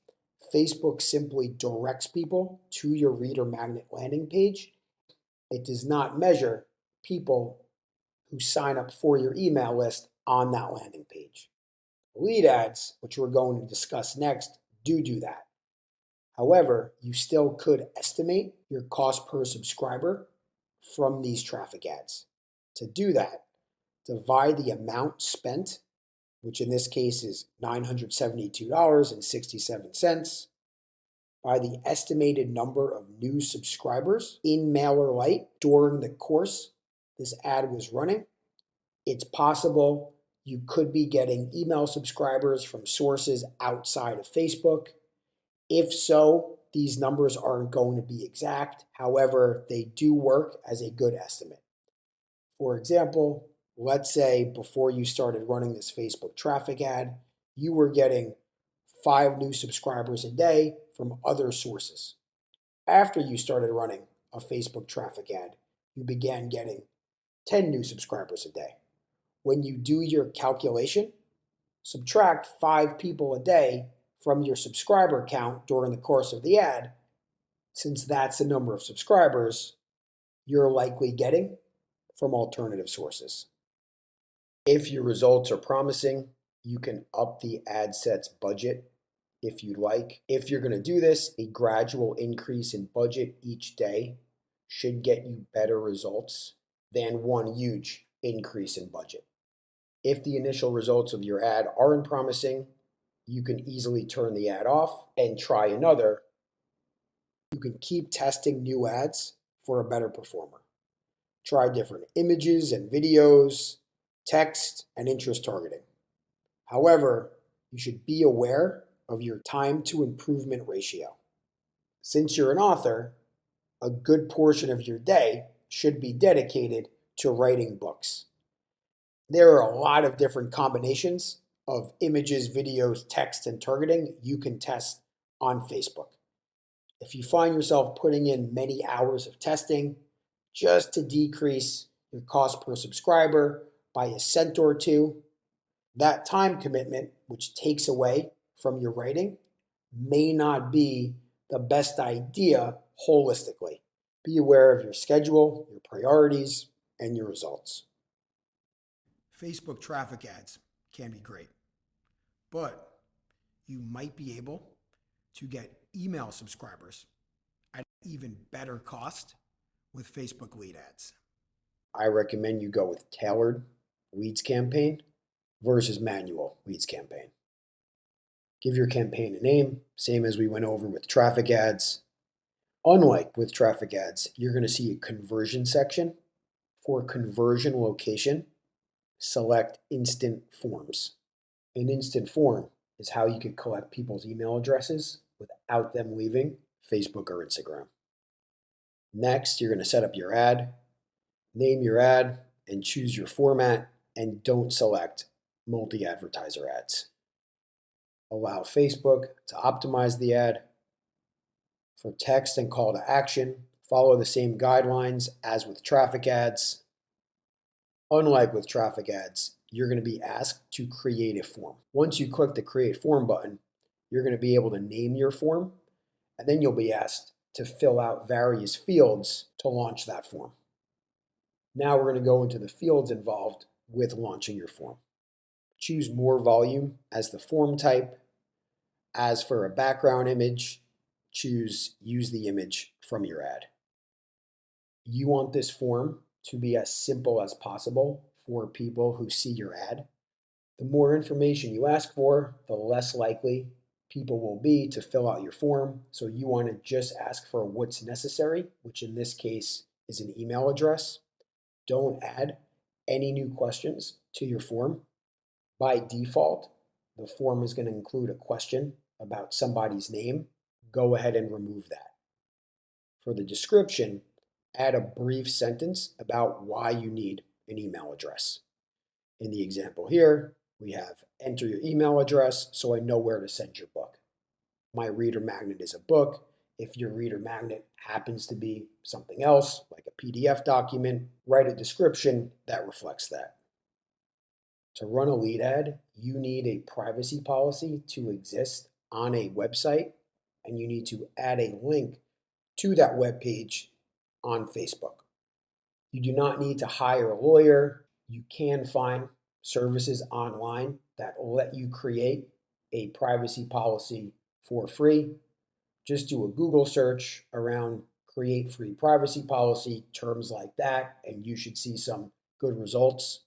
Facebook simply directs people to your reader magnet landing page. It does not measure people who sign up for your email list on that landing page. Lead ads, which we're going to discuss next, do that. However, you still could estimate your cost per subscriber from these traffic ads. To do that, divide the amount spent, which in this case is $972.67, by the estimated number of new subscribers in MailerLite during the course this ad was running. It's possible you could be getting email subscribers from sources outside of Facebook. If so, these numbers aren't going to be exact. However, they do work as a good estimate. For example, let's say before you started running this Facebook traffic ad, you were getting 5 new subscribers a day from other sources. After you started running a Facebook traffic ad, you began getting 10 new subscribers a day. When you do your calculation, subtract 5 people a day from your subscriber count during the course of the ad, since that's the number of subscribers you're likely getting from alternative sources. If your results are promising, you can up the ad set's budget if you'd like. If you're going to do this, a gradual increase in budget each day should get you better results than one huge increase in budget. If the initial results of your ad aren't promising, you can easily turn the ad off and try another. You can keep testing new ads for a better performer. Try different images and videos, text, and interest targeting. However, you should be aware of your time to improvement ratio. Since you're an author, a good portion of your day should be dedicated to writing books. There are a lot of different combinations of images, videos, text, and targeting you can test on Facebook. If you find yourself putting in many hours of testing just to decrease your cost per subscriber by a cent or two, that time commitment, which takes away from your writing, may not be the best idea holistically. Be aware of your schedule, your priorities, and your results. Facebook traffic ads can be great, but you might be able to get email subscribers at even better cost with Facebook lead ads. I recommend you go with tailored leads campaign versus manual leads campaign. Give your campaign a name, same as we went over with traffic ads. Unlike with traffic ads, you're going to see a conversion section. For conversion location, select instant forms. An instant form is how you can collect people's email addresses without them leaving Facebook or Instagram. Next, you're going to set up your ad, name your ad, and choose your format, and don't select multi-advertiser ads. Allow Facebook to optimize the ad. For text and call to action, follow the same guidelines as with traffic ads. Unlike with traffic ads, you're going to be asked to create a form. Once you click the Create Form button, you're going to be able to name your form, and then you'll be asked to fill out various fields to launch that form. Now we're going to go into the fields involved with launching your form. Choose more volume as the form type. As for a background image, choose Use the image from your ad. You want this form to be as simple as possible for people who see your ad. The more information you ask for, the less likely people will be to fill out your form. So you want to just ask for what's necessary, which in this case is an email address. Don't add any new questions to your form. By default, the form is going to include a question about somebody's name. go ahead and remove that. For the description, add a brief sentence about why you need an email address. In the example here, we have enter your email address so I know where to send your book. My reader magnet is a book. If your reader magnet happens to be something else, like a PDF document, write a description that reflects that. To run a lead ad, you need a privacy policy to exist on a website, and you need to add a link to that web page on Facebook. You do not need to hire a lawyer. You can find services online that let you create a privacy policy for free. Just do a Google search around create free privacy policy, terms like that, and you should see some good results.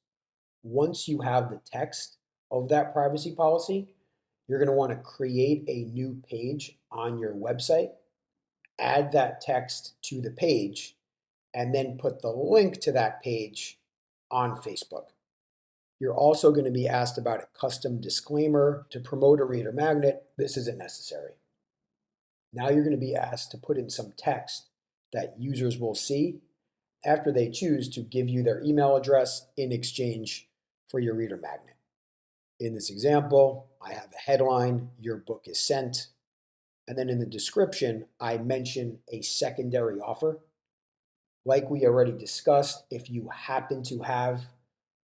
Once you have the text of that privacy policy, you're going to want to create a new page on your website, add that text to the page, and then put the link to that page on Facebook. You're also going to be asked about a custom disclaimer to promote a reader magnet. This isn't necessary. Now you're going to be asked to put in some text that users will see after they choose to give you their email address in exchange for your reader magnet. In this example, I have a headline, your book is sent, and then in the description, I mention a secondary offer. Like we already discussed, if you happen to have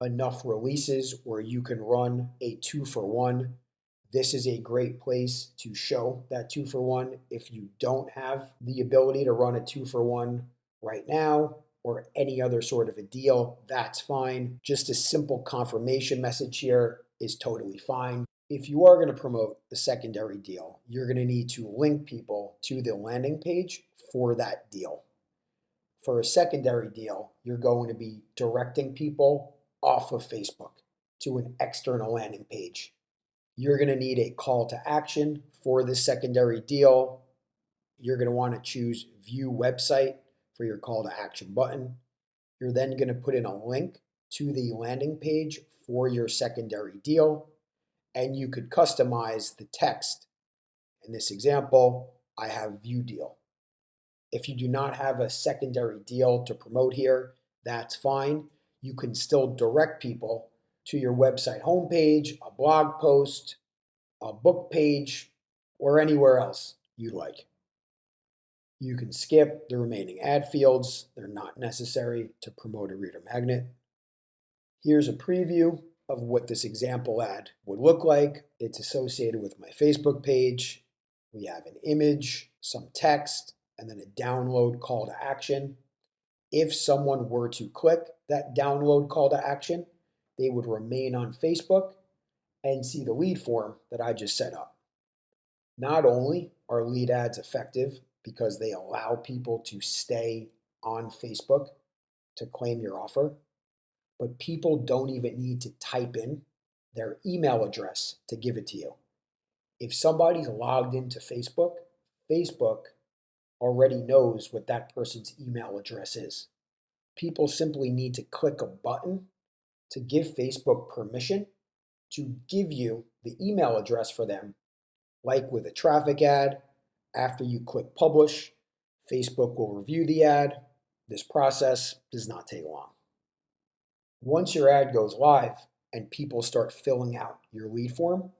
enough releases where you can run a 2-for-1, this is a great place to show that 2-for-1. If you don't have the ability to run a 2-for-1 right now or any other sort of a deal, that's fine. Just a simple confirmation message here is totally fine. If you are going to promote the secondary deal, you're going to need to link people to the landing page for that deal. For a secondary deal, you're going to be directing people off of Facebook to an external landing page. You're going to need a call to action for this secondary deal. You're going to want to choose view website for your call to action button. You're then going to put in a link to the landing page for your secondary deal, and you could customize the text. In this example, I have view deal. If you do not have a secondary deal to promote here, that's fine. You can still direct people to your website homepage, a blog post, a book page, or anywhere else you like. You can skip the remaining ad fields. They're not necessary to promote a reader magnet. Here's a preview of what this example ad would look like. It's associated with my Facebook page. We have an image, some text, and then a download call to action. If someone were to click that download call to action, they would remain on Facebook and see the lead form that I just set up. Not only are lead ads effective because they allow people to stay on Facebook to claim your offer, but people don't even need to type in their email address to give it to you. If somebody's logged into Facebook, Facebook already knows what that person's email address is. People simply need to click a button to give Facebook permission to give you the email address for them. Like with a traffic ad, after you click publish, Facebook will review the ad. This process does not take long. Once your ad goes live and people start filling out your lead form,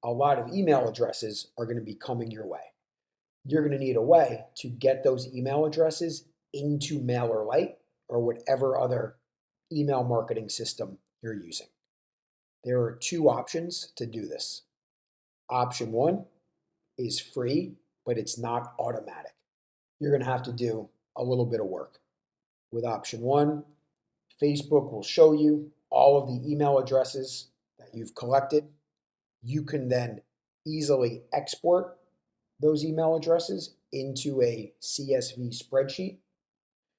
a lot of email addresses are going to be coming your way. You're going to need a way to get those email addresses into MailerLite or whatever other email marketing system you're using. There are two options to do this. Option one is free, but it's not automatic. You're going to have to do a little bit of work. With option one, Facebook will show you all of the email addresses that you've collected. You can then easily export those email addresses into a CSV spreadsheet.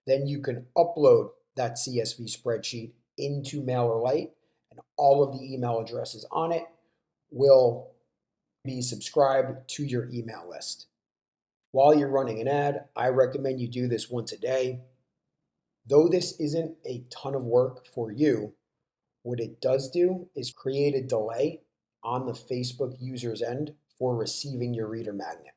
Then you can upload that CSV spreadsheet into MailerLite, and all of the email addresses on it will be subscribed to your email list. While you're running an ad, I recommend you do this once a day. Though this isn't a ton of work for you, what it does do is create a delay on the Facebook user's end for receiving your reader magnet.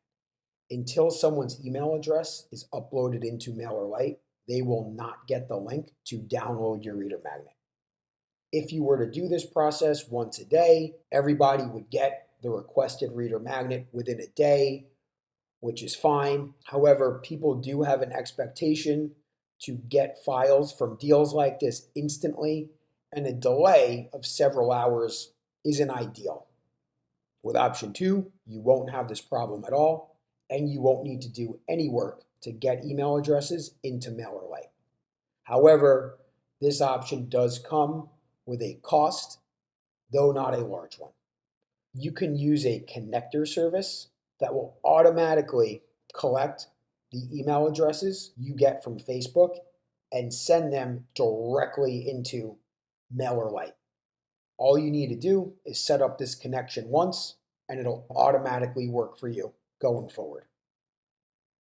Until someone's email address is uploaded into MailerLite, they will not get the link to download your reader magnet. If you were to do this process once a day, everybody would get the requested reader magnet within a day, which is fine. However, people do have an expectation to get files from deals like this instantly, and a delay of several hours isn't ideal. With option 2, you won't have this problem at all, and you won't need to do any work to get email addresses into MailerLite. However, this option does come with a cost, though not a large one. You can use a connector service that will automatically collect the email addresses you get from Facebook and send them directly into MailerLite. All you need to do is set up this connection once, and it'll automatically work for you going forward.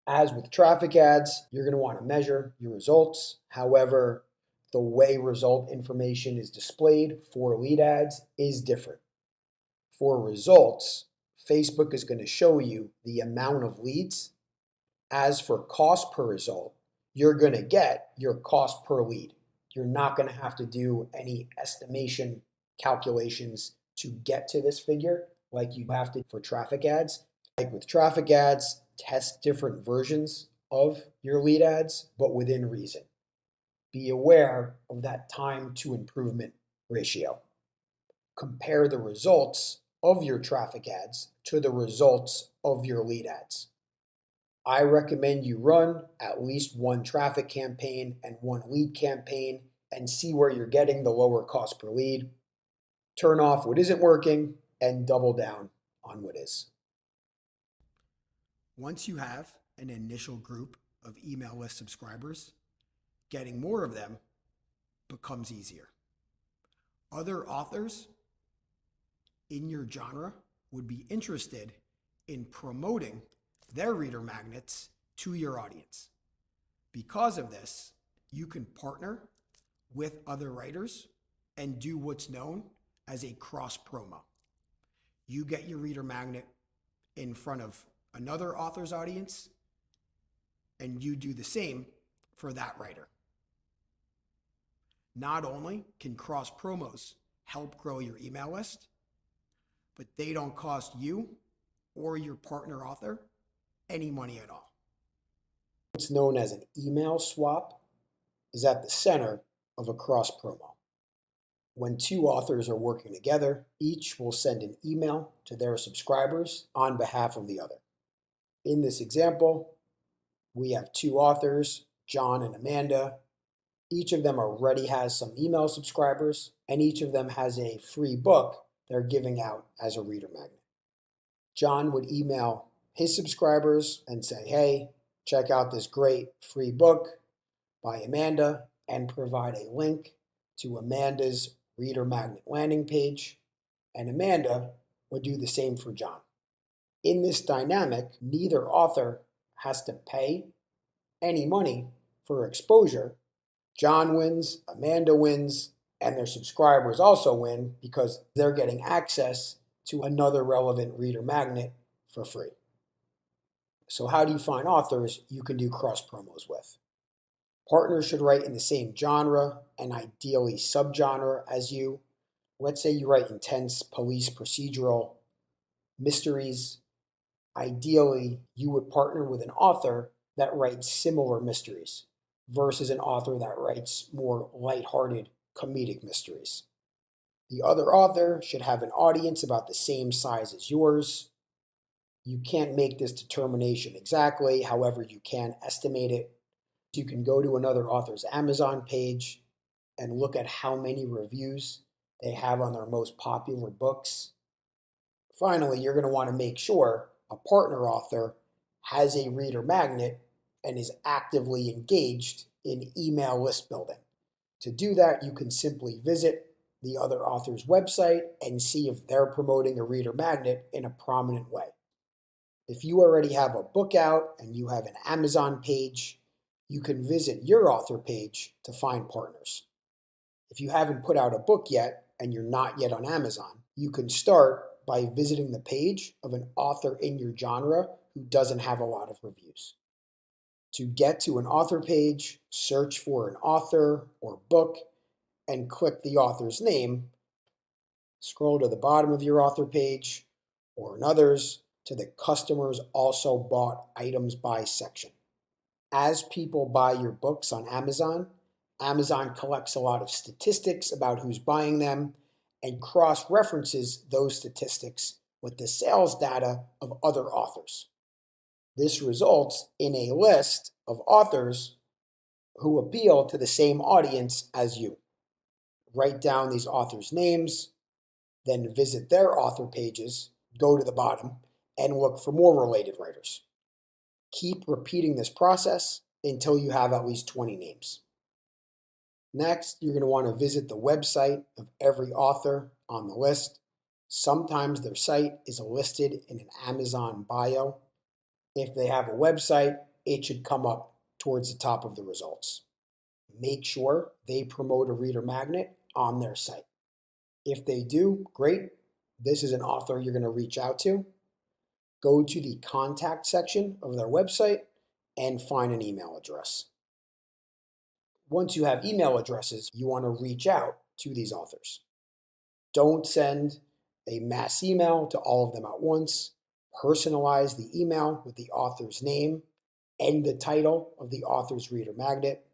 As with traffic ads, you're going to want to measure your results. However, the way result information is displayed for lead ads is different. For results, Facebook is going to show you the amount of leads. As for cost per result, you're going to get your cost per lead. You're not going to have to do any estimation calculations to get to this figure like you have to for traffic ads. Like with traffic ads, test different versions of your lead ads, but within reason. Be aware of that time to improvement ratio. Compare the results of your traffic ads to the results of your lead ads. I recommend you run at least one traffic campaign and one lead campaign and see where you're getting the lower cost per lead. Turn off what isn't working and double down on what is. Once you have an initial group of email list subscribers, getting more of them becomes easier. Other authors in your genre would be interested in promoting their reader magnets to your audience. Because of this, you can partner with other writers and do what's known as a cross promo. You get your reader magnet in front of another author's audience, and you do the same for that writer. Not only can cross promos help grow your email list, but they don't cost you or your partner author any money at all. What's known as an email swap is at the center of a cross promo. When two authors are working together, each will send an email to their subscribers on behalf of the other. In this example, we have two authors, John and Amanda. Each of them already has some email subscribers, and each of them has a free book they're giving out as a reader magnet. John would email his subscribers and say, hey, check out this great free book by Amanda, and provide a link to Amanda's reader magnet landing page, and Amanda would do the same for John. In this dynamic, neither author has to pay any money for exposure. John wins, Amanda wins, and their subscribers also win because they're getting access to another relevant reader magnet for free. So how do you find authors you can do cross promos with? Partners should write in the same genre and ideally subgenre as you. Let's say you write intense police procedural mysteries. Ideally, you would partner with an author that writes similar mysteries versus an author that writes more lighthearted comedic mysteries. The other author should have an audience about the same size as yours. You can't make this determination exactly, however, you can estimate it. You can go to another author's Amazon page and look at how many reviews they have on their most popular books. Finally, you're going to want to make sure a partner author has a reader magnet and is actively engaged in email list building. To do that, you can simply visit the other author's website and see if they're promoting a reader magnet in a prominent way. If you already have a book out and you have an Amazon page, you can visit your author page to find partners. If you haven't put out a book yet and you're not yet on Amazon, you can start by visiting the page of an author in your genre who doesn't have a lot of reviews. To get to an author page, search for an author or book and click the author's name. Scroll to the bottom of your author page or in others to the customers also bought items by section. As people buy your books on Amazon, Amazon collects a lot of statistics about who's buying them and cross-references those statistics with the sales data of other authors. This results in a list of authors who appeal to the same audience as you. Write down these authors' names, then visit their author pages, go to the bottom, and look for more related writers. Keep repeating this process until you have at least 20 names. Next, you're going to want to visit the website of every author on the list. Sometimes their site is listed in an Amazon bio. If they have a website, it should come up towards the top of the results. Make sure they promote a reader magnet on their site. If they do, great. This is an author you're going to reach out to. Go to the contact section of their website and find an email address. Once you have email addresses, you want to reach out to these authors. Don't send a mass email to all of them at once. Personalize the email with the author's name and the title of the author's reader magnet.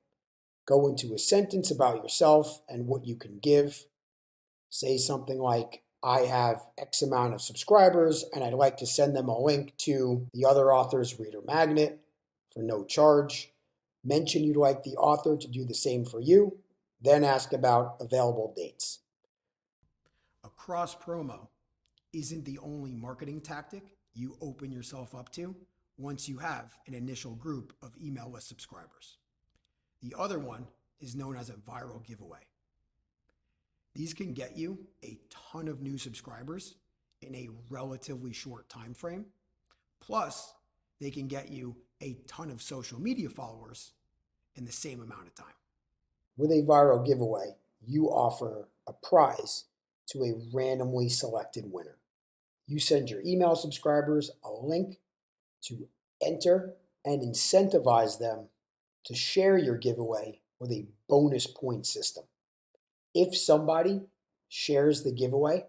Go into a sentence about yourself and what you can give. Say something like, I have X amount of subscribers and I'd like to send them a link to the other author's reader magnet for no charge. Mention you'd like the author to do the same for you, then ask about available dates. A cross promo isn't the only marketing tactic you open yourself up to once you have an initial group of email list subscribers. The other one is known as a viral giveaway. These can get you a ton of new subscribers in a relatively short time frame. Plus, they can get you a ton of social media followers in the same amount of time. With a viral giveaway, you offer a prize to a randomly selected winner. You send your email subscribers a link to enter and incentivize them to share your giveaway with a bonus point system. If somebody shares the giveaway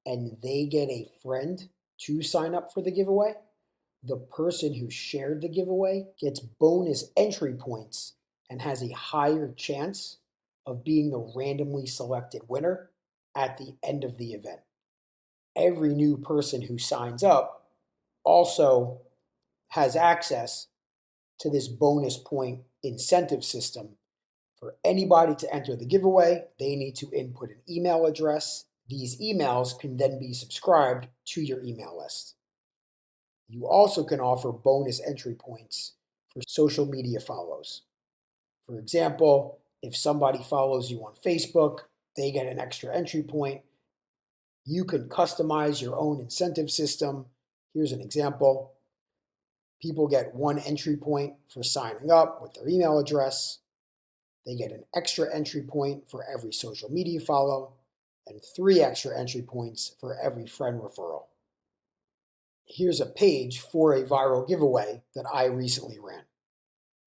and they get a friend to sign up for the giveaway, the person who shared the giveaway gets bonus entry points and has a higher chance of being the randomly selected winner at the end of the event. Every new person who signs up also has access to this bonus point incentive system. For anybody to enter the giveaway, they need to input an email address. These emails can then be subscribed to your email list. You also can offer bonus entry points for social media follows. For example, if somebody follows you on Facebook, they get an extra entry point. You can customize your own incentive system. Here's an example. People get 1 entry point for signing up with their email address. They get an extra entry point for every social media follow and 3 extra entry points for every friend referral. Here's a page for a viral giveaway that I recently ran.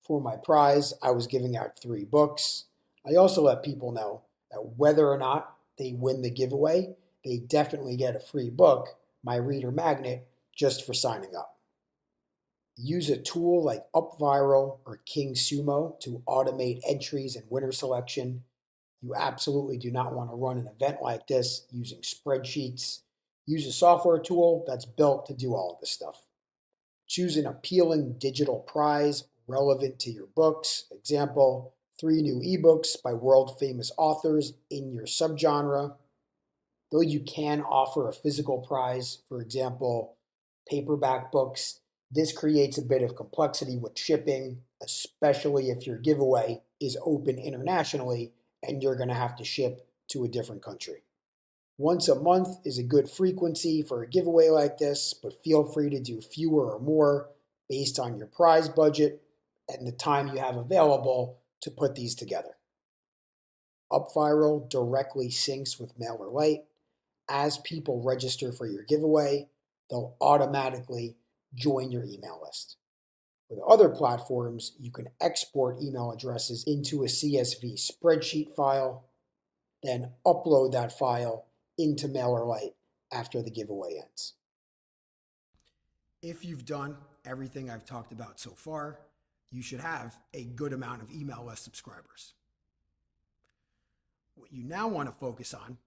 For my prize, I was giving out 3 books. I also let people know that whether or not they win the giveaway, they definitely get a free book, my reader magnet, just for signing up. Use a tool like UpViral or King Sumo to automate entries and winner selection. You absolutely do not want to run an event like this using spreadsheets. Use a software tool that's built to do all of this stuff. Choose an appealing digital prize relevant to your books. Example, 3 new ebooks by world-famous authors in your subgenre. Though you can offer a physical prize, for example, paperback books, this creates a bit of complexity with shipping, especially if your giveaway is open internationally and you're going to have to ship to a different country. Once a month is a good frequency for a giveaway like this, but feel free to do fewer or more based on your prize budget and the time you have available to put these together. UpViral directly syncs with MailerLite. as people register for your giveaway, they'll automatically join your email list. With other platforms, you can export email addresses into a CSV spreadsheet file, then upload that file into MailerLite after the giveaway ends. If you've done everything I've talked about so far, you should have a good amount of email list subscribers. What you now want to focus on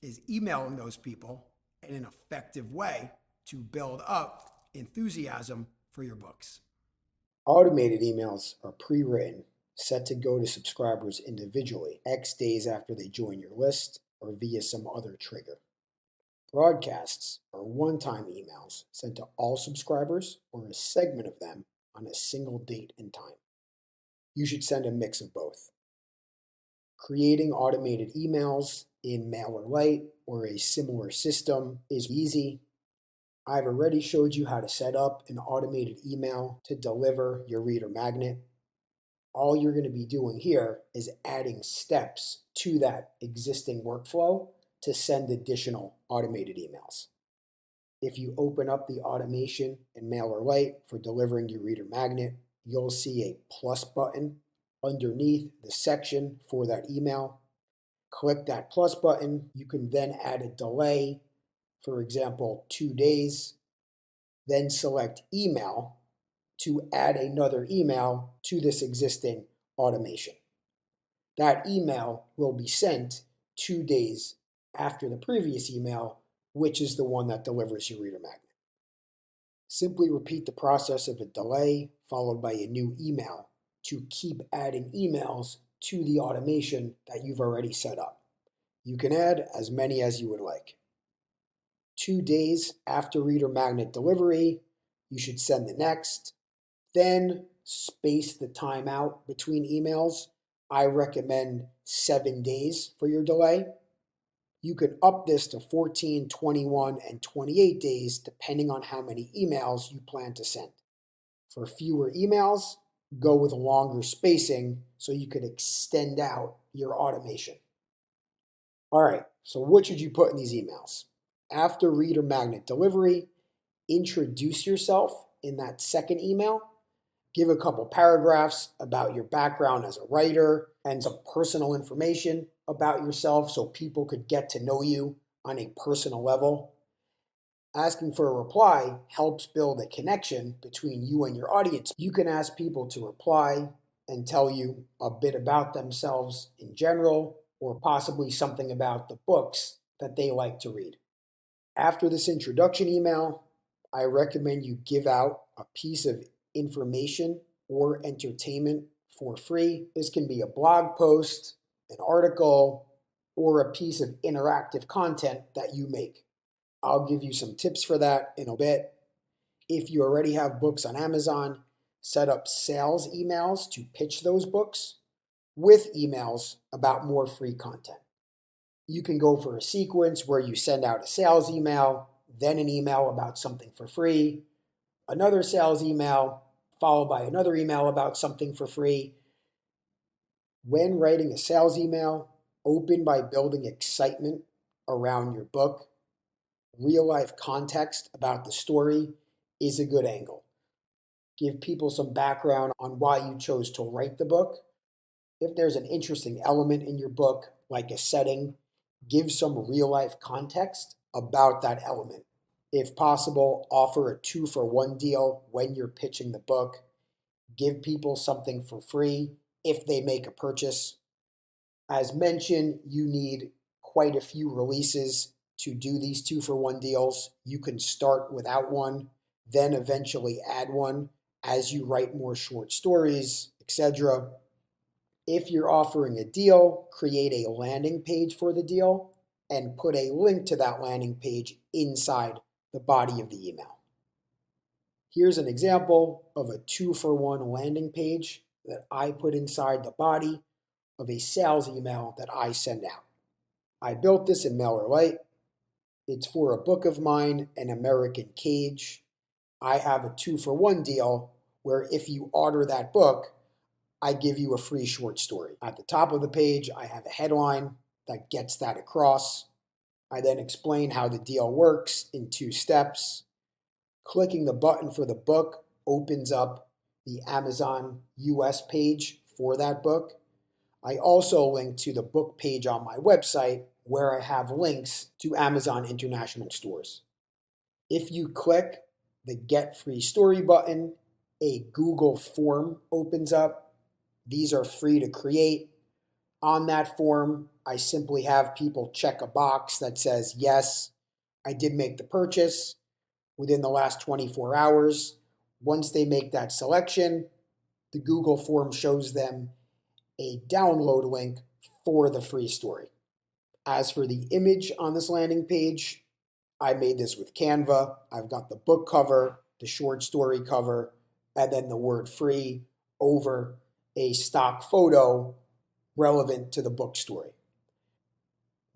is emailing those people in an effective way to build up enthusiasm for your books. Automated emails are pre-written, set to go to subscribers individually X days after they join your list or via some other trigger. Broadcasts are one-time emails sent to all subscribers or a segment of them on a single date and time. You should send a mix of both. Creating automated emails in MailerLite or a similar system is easy. I've already showed you how to set up an automated email to deliver your reader magnet. All you're going to be doing here is adding steps to that existing workflow to send additional automated emails. If you open up the automation in MailerLite for delivering your reader magnet, you'll see a plus button underneath the section for that email. Click that plus button. You can then add a delay, for example, 2 days. Then select email to add another email to this existing automation. That email will be sent 2 days after the previous email, which is the one that delivers your reader magnet. Simply repeat the process of a delay followed by a new email to keep adding emails to the automation that you've already set up. You can add as many as you would like. 2 days after reader magnet delivery, you should send the next. Then space the time out between emails. I recommend 7 days for your delay. You can up this to 14, 21, and 28 days depending on how many emails you plan to send. For fewer emails, go with longer spacing so you can extend out your automation. All right, so what should you put in these emails? After reader magnet delivery, introduce yourself in that second email. Give a couple paragraphs about your background as a writer and some personal information about yourself so people could get to know you on a personal level. Asking for a reply helps build a connection between you and your audience. You can ask people to reply and tell you a bit about themselves in general, or possibly something about the books that they like to read. After this introduction email, I recommend you give out a piece of information or entertainment for free. This can be a blog post, an article, or a piece of interactive content that you make. I'll give you some tips for that in a bit. If you already have books on Amazon, set up sales emails to pitch those books with emails about more free content. You can go for a sequence where you send out a sales email, then an email about something for free, another sales email, followed by another email about something for free. When writing a sales email, open by building excitement around your book. Real life context about the story is a good angle. Give people some background on why you chose to write the book. If there's an interesting element in your book, like a setting, give some real life context about that element. If possible, offer a 2-for-1 deal when you're pitching the book. Give people something for free if they make a purchase. As mentioned, you need quite a few releases to do these 2-for-1 deals. You can start without one, then eventually add one as you write more short stories, etc. If you're offering a deal, create a landing page for the deal and put a link to that landing page inside the body of the email. Here's an example of a 2-for-1 landing page that I put inside the body of a sales email that I send out. I built this in MailerLite. It's for a book of mine, An American Cage. I have a 2-for-1 deal where if you order that book, I give you a free short story. At the top of the page, I have a headline that gets that across. I then explain how the deal works in 2 steps. Clicking the button for the book opens up the Amazon US page for that book. I also link to the book page on my website where I have links to Amazon International stores. If you click the Get Free Story button, a Google form opens up. These are free to create. On that form, I simply have people check a box that says, yes, I did make the purchase within the last 24 hours. Once they make that selection, the Google form shows them a download link for the free story. As for the image on this landing page, I made this with Canva. I've got the book cover, the short story cover, and then the word free over a stock photo relevant to the book story.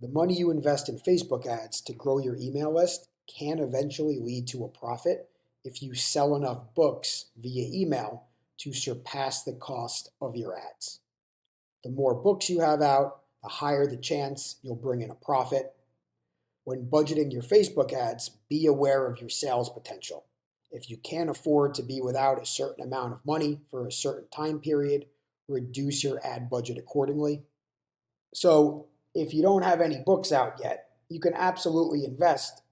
The money you invest in Facebook ads to grow your email list can eventually lead to a profit if you sell enough books via email to surpass the cost of your ads. The more books you have out, the higher the chance you'll bring in a profit. When budgeting your Facebook ads, be aware of your sales potential. If you can't afford to be without a certain amount of money for a certain time period, reduce your ad budget accordingly. So if you don't have any books out yet, you can absolutely invest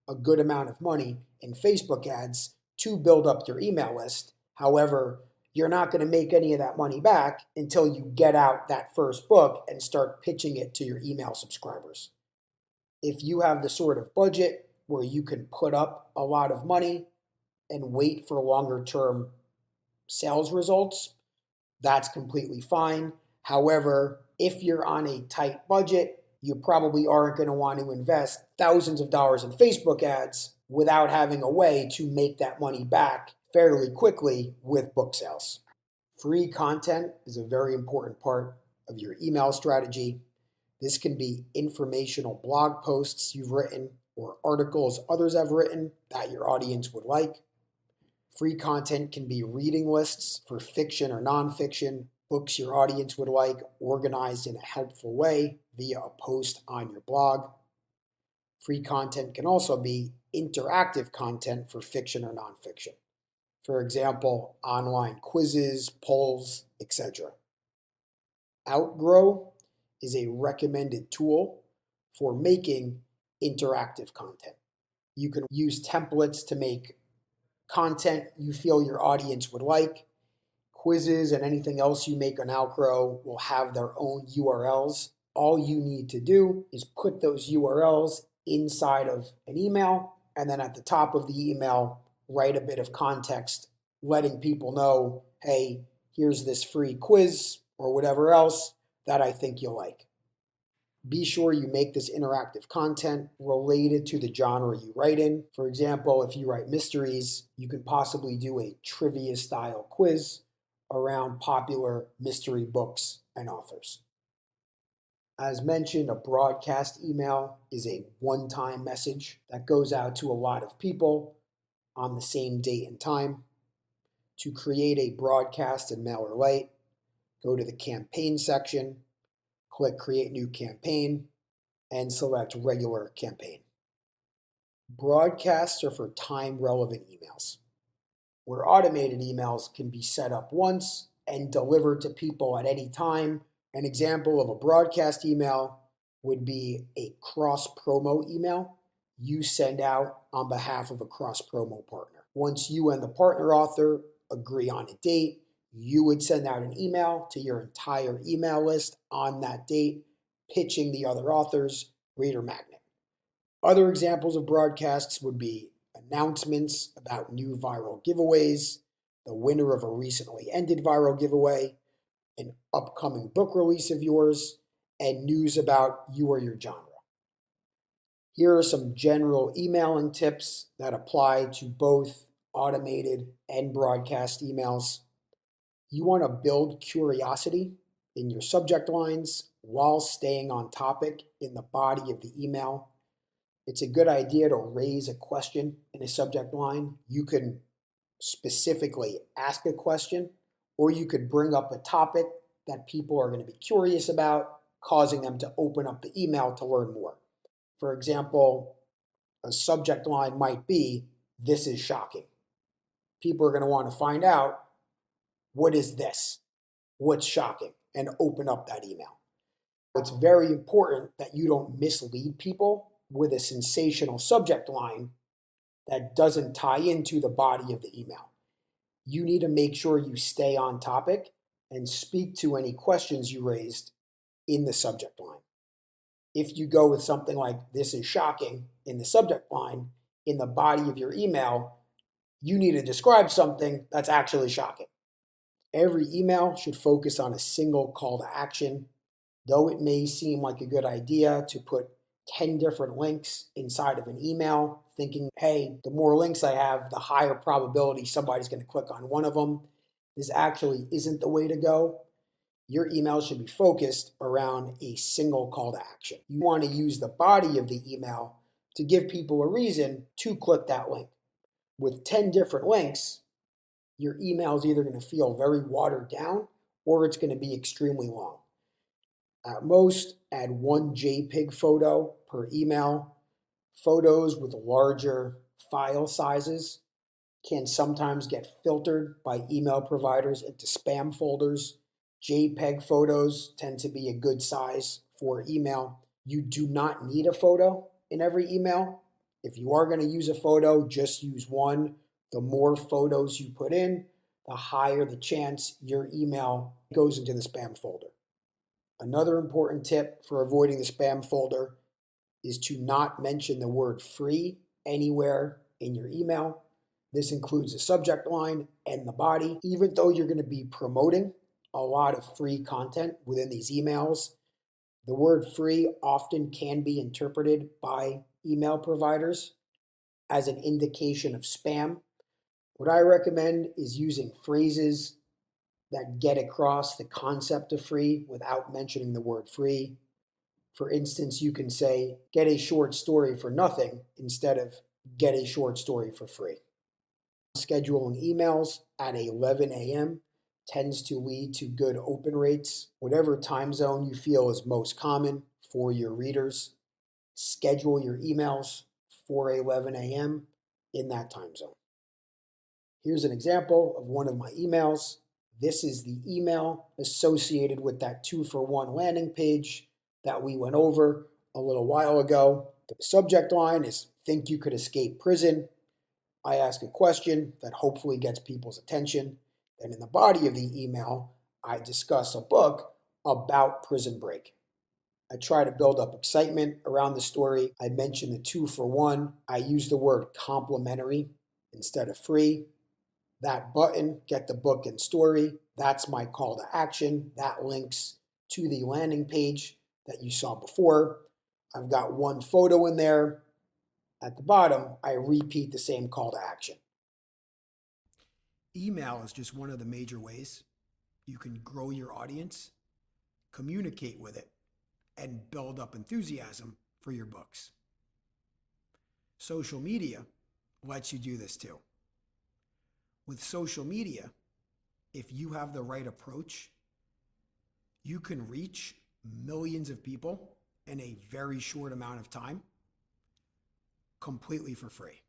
a good amount of money in Facebook ads to build up your email list. However, you're not going to make any of that money back until you get out that first book and start pitching it to your email subscribers. If you have the sort of budget where you can put up a lot of money and wait for longer term sales results, that's completely fine. However, if you're on a tight budget, you probably aren't going to want to invest thousands of dollars in Facebook ads without having a way to make that money back fairly quickly with book sales. Free content is a very important part of your email strategy. This can be informational blog posts you've written or articles others have written that your audience would like. Free content can be reading lists for fiction or nonfiction, books your audience would like, organized in a helpful way via a post on your blog. Free content can also be interactive content for fiction or nonfiction. For example, online quizzes, polls, etc. Outgrow is a recommended tool for making interactive content. You can use templates to make content you feel your audience would like. Quizzes and anything else you make on Outgrow will have their own URLs. All you need to do is put those URLs inside of an email, and then at the top of the email, write a bit of context, letting people know, hey, here's this free quiz or whatever else that I think you'll like. Be sure you make this interactive content related to the genre you write in. For example, if you write mysteries, you can possibly do a trivia style quiz around popular mystery books and authors. As mentioned, a broadcast email is a one-time message that goes out to a lot of people on the same date and time. To create a broadcast in MailerLite, go to the campaign section, click Create New Campaign, and select Regular Campaign. Broadcasts are for time-relevant emails, where automated emails can be set up once and delivered to people at any time. An example of a broadcast email would be a cross-promo email you send out on behalf of a cross-promo partner. Once you and the partner author agree on a date, you would send out an email to your entire email list on that date, pitching the other author's reader magnet. Other examples of broadcasts would be announcements about new viral giveaways, the winner of a recently ended viral giveaway, an upcoming book release of yours, and news about you or your genre. Here are some general emailing tips that apply to both automated and broadcast emails. You want to build curiosity in your subject lines while staying on topic in the body of the email. It's a good idea to raise a question in a subject line. You can specifically ask a question, or you could bring up a topic that people are going to be curious about, causing them to open up the email to learn more. For example, a subject line might be, "This is shocking." People are going to want to find out, what is this? What's shocking? And open up that email. It's very important that you don't mislead people with a sensational subject line that doesn't tie into the body of the email. You need to make sure you stay on topic and speak to any questions you raised in the subject line. If you go with something like, "This is shocking" in the subject line, in the body of your email, you need to describe something that's actually shocking. Every email should focus on a single call to action. Though it may seem like a good idea to put 10 different links inside of an email, thinking, hey, the more links I have, the higher probability somebody's going to click on one of them, this actually isn't the way to go. Your email should be focused around a single call to action. You want to use the body of the email to give people a reason to click that link. With 10 different links, your email is either going to feel very watered down or it's going to be extremely long. At most, add one JPEG photo per email. Photos with larger file sizes can sometimes get filtered by email providers into spam folders. JPEG photos tend to be a good size for email. You do not need a photo in every email. If you are going to use a photo, just use one. The more photos you put in, the higher the chance your email goes into the spam folder. Another important tip for avoiding the spam folder is to not mention the word free anywhere in your email. This includes the subject line and the body. Even though you're going to be promoting a lot of free content within these emails, the word free often can be interpreted by email providers as an indication of spam. What I recommend is using phrases that get across the concept of free without mentioning the word free. For instance, you can say, "Get a short story for nothing" instead of "Get a short story for free." Scheduling emails at 11 a.m. tends to lead to good open rates. Whatever time zone you feel is most common for your readers, schedule your emails for 11 a.m. in that time zone. Here's an example of one of my emails. This is the email associated with that 2-for-1 landing page that we went over a little while ago. The subject line is, "Think you could escape prison?" I ask a question that hopefully gets people's attention. Then in the body of the email, I discuss a book about Prison Break. I try to build up excitement around the story. I mention the 2-for-1. I use the word complimentary instead of free. That button, "Get the book and story," that's my call to action. That links to the landing page that you saw before. I've got one photo in there. At the bottom, I repeat the same call to action. Email is just one of the major ways you can grow your audience, communicate with it, and build up enthusiasm for your books. Social media lets you do this too. With social media, if you have the right approach, you can reach millions of people in a very short amount of time, completely for free.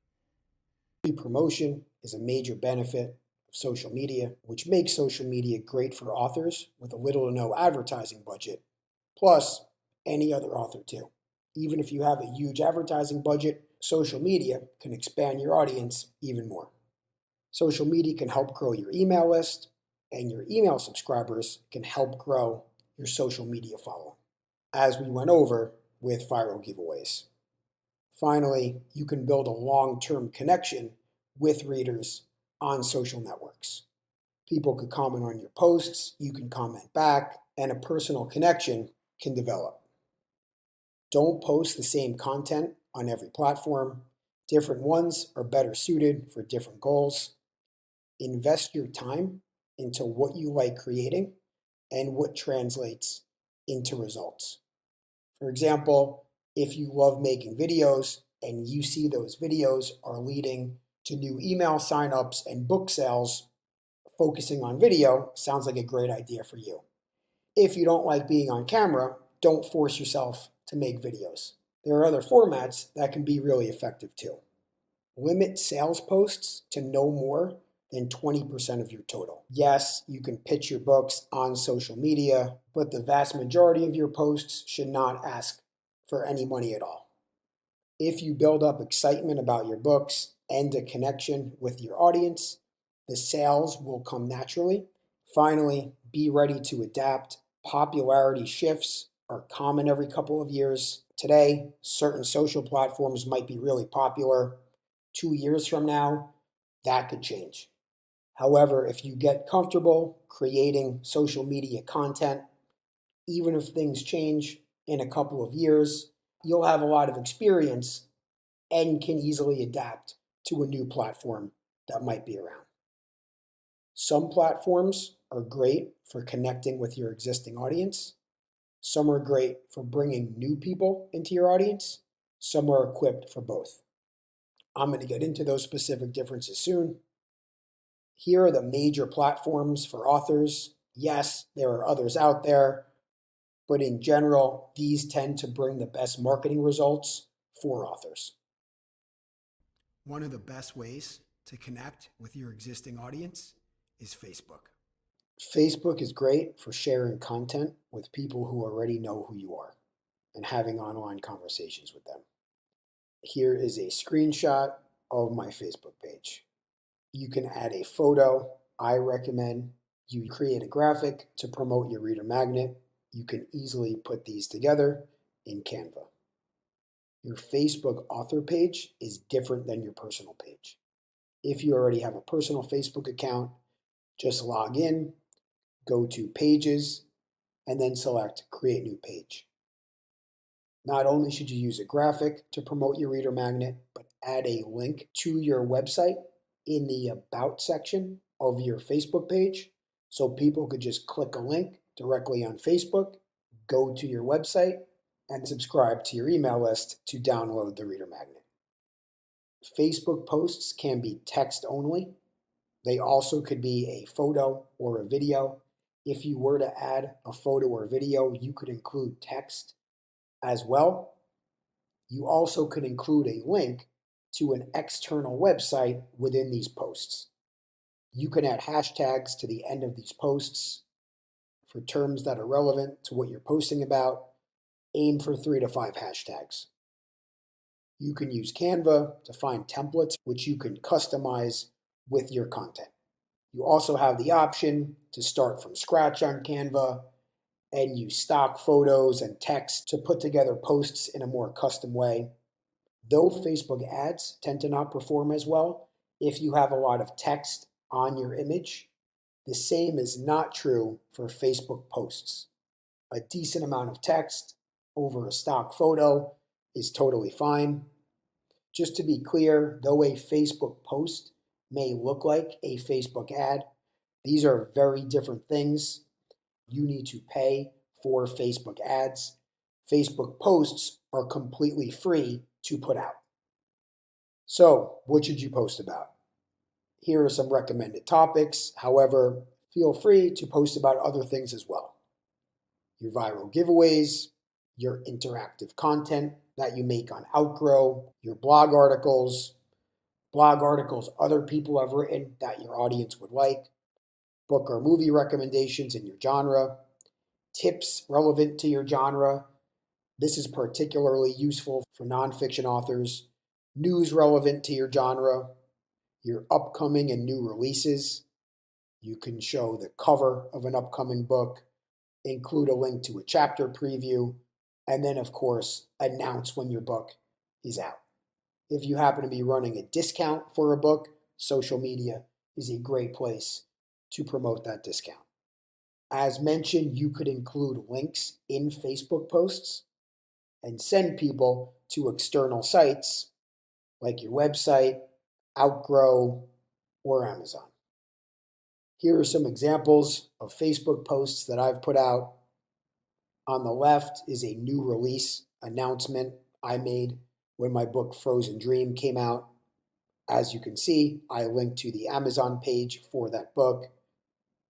Promotion is a major benefit of social media, which makes social media great for authors with a little to no advertising budget, plus any other author too. Even if you have a huge advertising budget, social media can expand your audience even more. Social media can help grow your email list, and your email subscribers can help grow your social media following, as we went over with viral giveaways. Finally, you can build a long-term connection with readers on social networks. People could comment on your posts, you can comment back, and a personal connection can develop. Don't post the same content on every platform. Different ones are better suited for different goals. Invest your time into what you like creating and what translates into results. For example, if you love making videos and you see those videos are leading to new email signups and book sales, focusing on video sounds like a great idea for you. If you don't like being on camera, don't force yourself to make videos. There are other formats that can be really effective too. Limit sales posts to no more than 20% of your total. Yes, you can pitch your books on social media, but the vast majority of your posts should not ask for any money at all. If you build up excitement about your books and a connection with your audience, the sales will come naturally. Finally, be ready to adapt. Popularity shifts are common every couple of years. Today, certain social platforms might be really popular. 2 years from now, that could change. However, if you get comfortable creating social media content, even if things change in a couple of years, you'll have a lot of experience and can easily adapt to a new platform that might be around. Some platforms are great for connecting with your existing audience. Some are great for bringing new people into your audience. Some are equipped for both. I'm going to get into those specific differences soon. Here are the major platforms for authors. Yes, there are others out there, but in general, these tend to bring the best marketing results for authors. One of the best ways to connect with your existing audience is Facebook. Facebook is great for sharing content with people who already know who you are and having online conversations with them. Here is a screenshot of my Facebook page. You can add a photo. I recommend you create a graphic to promote your reader magnet. You can easily put these together in Canva. Your Facebook author page is different than your personal page. If you already have a personal Facebook account, just log in, go to Pages, and then select Create New Page. Not only should you use a graphic to promote your reader magnet, but add a link to your website in the About section of your Facebook page so people could just click a link directly on Facebook, go to your website, and subscribe to your email list to download the reader magnet. Facebook posts can be text only. They also could be a photo or a video. If you were to add a photo or video, you could include text as well. You also could include a link to an external website within these posts. You can add hashtags to the end of these posts for terms that are relevant to what you're posting about. Aim for 3 to 5 hashtags. You can use Canva to find templates which you can customize with your content. You also have the option to start from scratch on Canva and use stock photos and text to put together posts in a more custom way. Though Facebook ads tend to not perform as well if you have a lot of text on your image, the same is not true for Facebook posts. A decent amount of text over a stock photo is totally fine. Just to be clear, though a Facebook post may look like a Facebook ad, these are very different things. You need to pay for Facebook ads. Facebook posts are completely free to put out. So, what should you post about? Here are some recommended topics. However, feel free to post about other things as well. Your viral giveaways, your interactive content that you make on Outgrow, your blog articles other people have written that your audience would like, book or movie recommendations in your genre, tips relevant to your genre. This is particularly useful for nonfiction authors, news relevant to your genre, your upcoming and new releases. You can show the cover of an upcoming book, include a link to a chapter preview, and then, of course, announce when your book is out. If you happen to be running a discount for a book, social media is a great place to promote that discount. As mentioned, you could include links in Facebook posts and send people to external sites like your website, Outgrow, or Amazon. Here are some examples of Facebook posts that I've put out. On the left is a new release announcement I made when my book Frozen Dream came out. As you can see, I linked to the Amazon page for that book.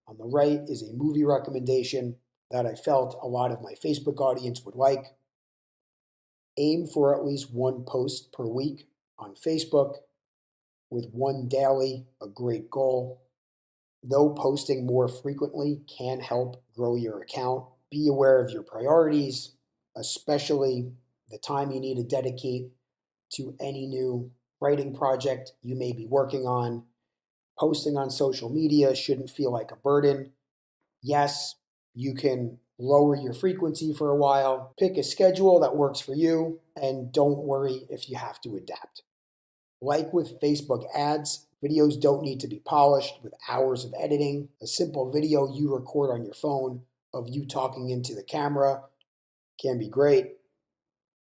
On the right is a movie recommendation that I felt a lot of my Facebook audience would like. Aim for at least one post per week on Facebook, with one daily, a great goal. Though posting more frequently can help grow your account, be aware of your priorities, especially the time you need to dedicate to any new writing project you may be working on. Posting on social media shouldn't feel like a burden. Yes, you can lower your frequency for a while, pick a schedule that works for you, and don't worry if you have to adapt. Like with Facebook ads, videos don't need to be polished with hours of editing. A simple video you record on your phone of you talking into the camera can be great.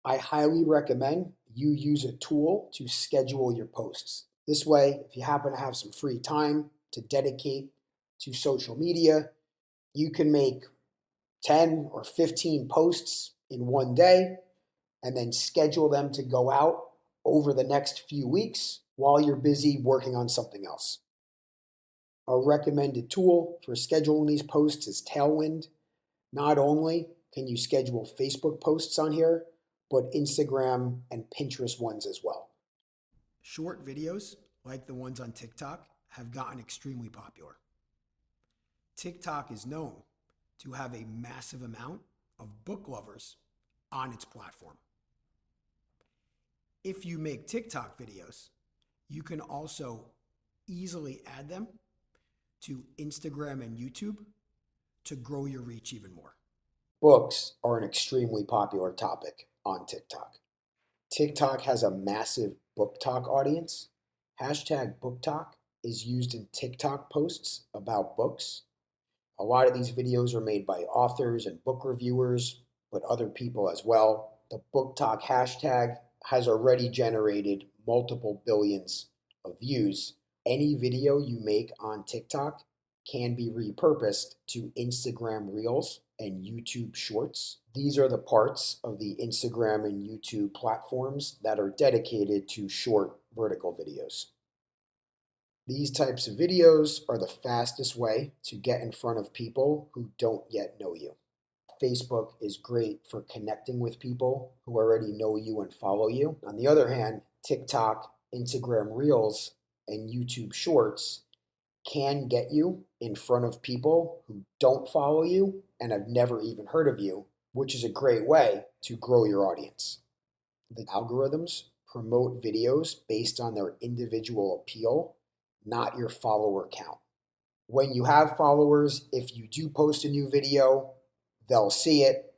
I highly recommend you use a tool to schedule your posts. This way, if you happen to have some free time to dedicate to social media, you can make 10 or 15 posts in one day and then schedule them to go out over the next few weeks while you're busy working on something else. A recommended tool for scheduling these posts is Tailwind. Not only can you schedule Facebook posts on here, but Instagram and Pinterest ones as well. Short videos, like the ones on TikTok, have gotten extremely popular. TikTok is known to have a massive amount of book lovers on its platform. If you make TikTok videos, you can also easily add them to Instagram and YouTube to grow your reach even more. Books are an extremely popular topic on TikTok. TikTok has a massive book talk audience. Hashtag book talk is used in TikTok posts about books. A lot of these videos are made by authors and book reviewers, but other people as well. The book talk hashtag has already generated multiple billions of views. Any video you make on TikTok can be repurposed to Instagram Reels and YouTube Shorts. These are the parts of the Instagram and YouTube platforms that are dedicated to short vertical videos. These types of videos are the fastest way to get in front of people who don't yet know you. Facebook is great for connecting with people who already know you and follow you. On the other hand, TikTok, Instagram Reels, and YouTube Shorts can get you in front of people who don't follow you and have never even heard of you, which is a great way to grow your audience. The algorithms promote videos based on their individual appeal, not your follower count. When you have followers, if you do post a new video, they'll see it,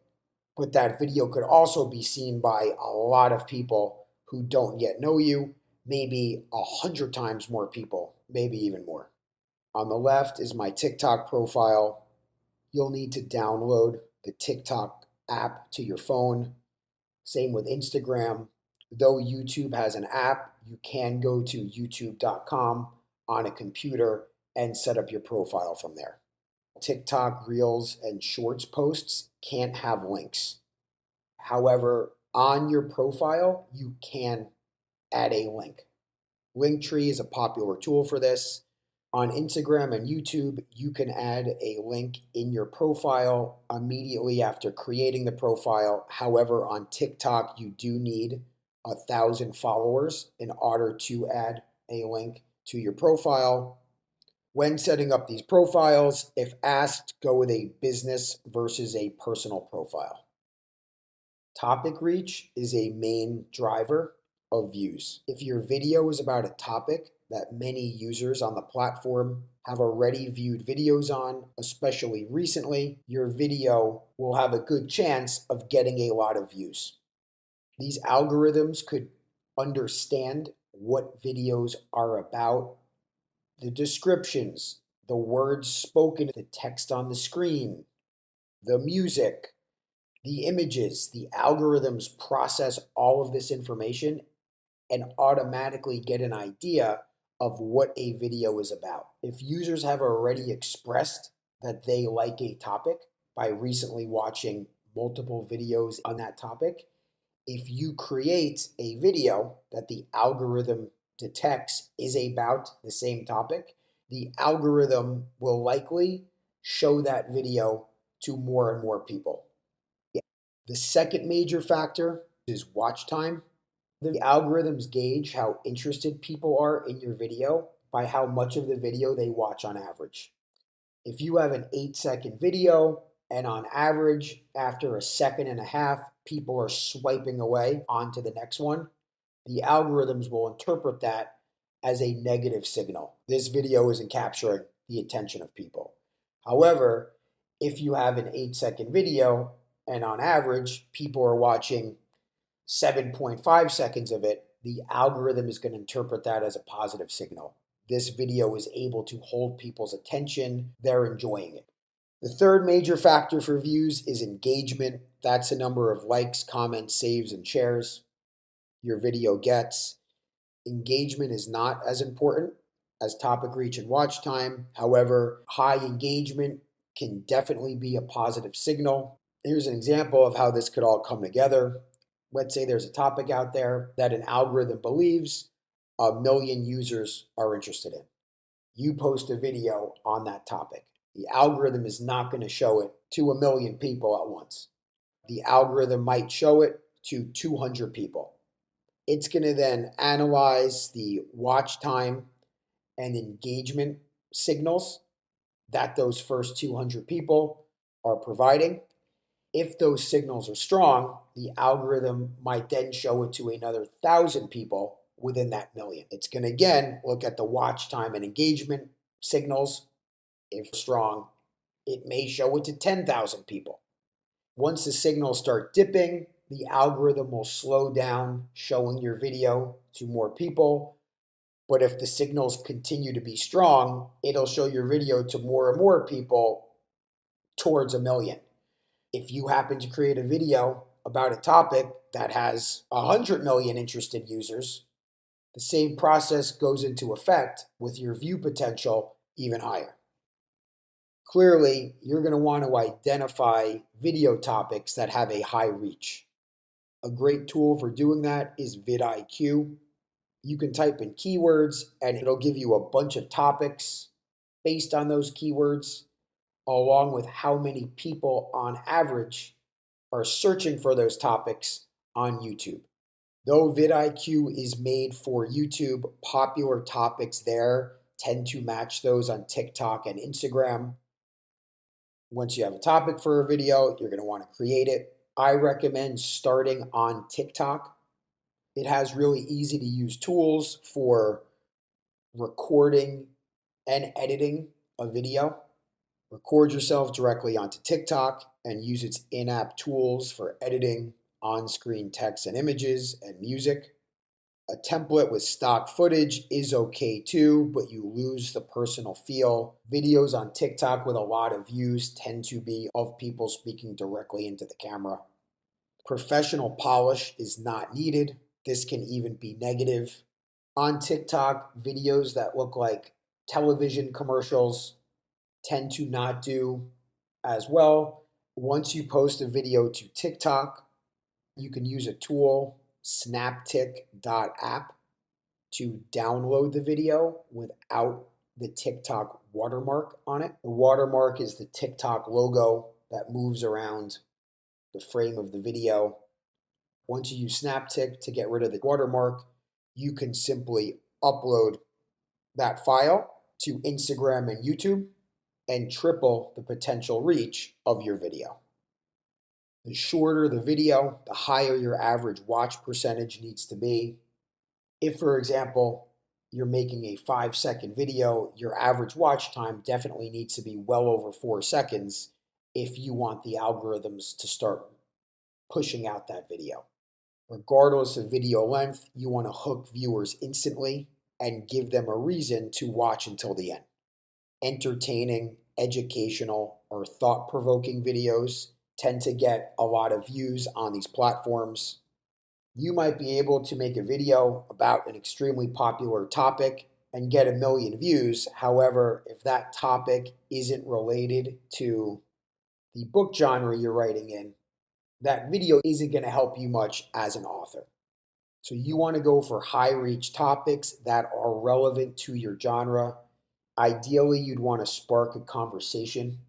but that video could also be seen by a lot of people who don't yet know you, maybe 100 times more people, maybe even more. On the left is my TikTok profile. You'll need to download the TikTok app to your phone. Same with Instagram. Though YouTube has an app, you can go to youtube.com on a computer and set up your profile from there. TikTok Reels and Shorts posts can't have links. However, on your profile, you can add a link. Linktree is a popular tool for this. On Instagram and YouTube, you can add a link in your profile immediately after creating the profile. However, on TikTok, you do need 1,000 followers in order to add a link to your profile. When setting up these profiles, if asked, go with a business versus a personal profile. Topic reach is a main driver of views. If your video is about a topic that many users on the platform have already viewed videos on, especially recently, your video will have a good chance of getting a lot of views. These algorithms could understand what videos are about, the descriptions, the words spoken, the text on the screen, the music, the images. The algorithms process all of this information and automatically get an idea of what a video is about. If users have already expressed that they like a topic by recently watching multiple videos on that topic, if you create a video that the algorithm detects is about the same topic, the algorithm will likely show that video to more and more people. The second major factor is watch time. The algorithms gauge how interested people are in your video by how much of the video they watch on average. If you have an 8-second video and on average, after a second and a half, people are swiping away onto the next one, the algorithms will interpret that as a negative signal. This video isn't capturing the attention of people. However, if you have an 8-second video and on average, people are watching 7.5 seconds of it, the algorithm is going to interpret that as a positive signal. This video is able to hold people's attention. They're enjoying it. The third major factor for views is engagement. That's the number of likes, comments, saves, and shares your video gets. Engagement is not as important as topic reach and watch time. However, high engagement can definitely be a positive signal. Here's an example of how this could all come together. Let's say there's a topic out there that an algorithm believes 1 million users are interested in. You post a video on that topic. The algorithm is not going to show it to 1 million people at once. The algorithm might show it to 200 people. It's going to then analyze the watch time and engagement signals that those first 200 people are providing. If those signals are strong, the algorithm might then show it to another 1,000 people within that million. It's going to again look at the watch time and engagement signals. If strong, it may show it to 10,000 people. Once the signals start dipping, the algorithm will slow down showing your video to more people. But if the signals continue to be strong, it'll show your video to more and more people towards 1 million. If you happen to create a video about a topic that has 100 million interested users, the same process goes into effect with your view potential even higher. Clearly, you're going to want to identify video topics that have a high reach. A great tool for doing that is vidIQ. You can type in keywords and it'll give you a bunch of topics based on those keywords, along with how many people on average are searching for those topics on YouTube. Though vidIQ is made for YouTube, popular topics there tend to match those on TikTok and Instagram. Once you have a topic for a video, you're going to want to create it. I recommend starting on TikTok. It has really easy to use tools for recording and editing a video. Record yourself directly onto TikTok and use its in-app tools for editing on-screen text and images and music. A template with stock footage is okay too, but you lose the personal feel. Videos on TikTok with a lot of views tend to be of people speaking directly into the camera. Professional polish is not needed. This can even be negative. On TikTok, videos that look like television commercials tend to not do as well. Once you post a video to TikTok, you can use a tool, snaptic.app, to download the video without the TikTok watermark on it. The watermark is the TikTok logo that moves around the frame of the video. Once you use Snaptic to get rid of the watermark, you can simply upload that file to Instagram and YouTube and triple the potential reach of your video. The shorter the video, the higher your average watch percentage needs to be. If, for example, you're making a 5-second video, your average watch time definitely needs to be well over 4 seconds if you want the algorithms to start pushing out that video. Regardless of video length, you want to hook viewers instantly and give them a reason to watch until the end. Entertaining, educational, or thought-provoking videos tend to get a lot of views on these platforms. You might be able to make a video about an extremely popular topic and get 1 million views. However, if that topic isn't related to the book genre you're writing in, that video isn't going to help you much as an author. So you want to go for high reach topics that are relevant to your genre. Ideally, you'd want to spark a conversation.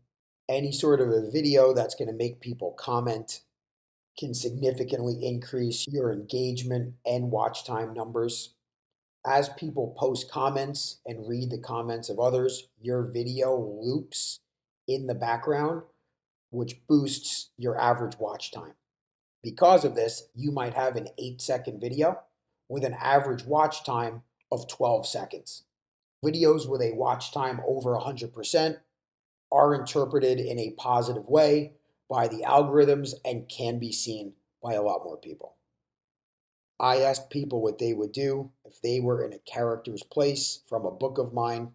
Any sort of a video that's going to make people comment can significantly increase your engagement and watch time numbers. As people post comments and read the comments of others, your video loops in the background, which boosts your average watch time. Because of this, you might have an 8-second video with an average watch time of 12 seconds. Videos with a watch time over 100% are interpreted in a positive way by the algorithms and can be seen by a lot more people. I asked people what they would do if they were in a character's place from a book of mine.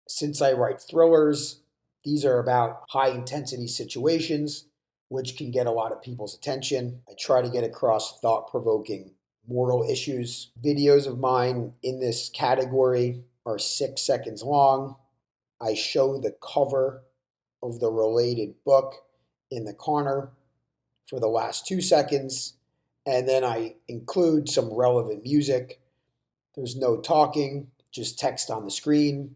Since I write thrillers, these are about high intensity situations, which can get a lot of people's attention. I try to get across thought provoking moral issues. Videos of mine in this category are 6 seconds long. I show the cover of the related book in the corner for the last 2 seconds, and then I include some relevant music. There's no talking, just text on the screen.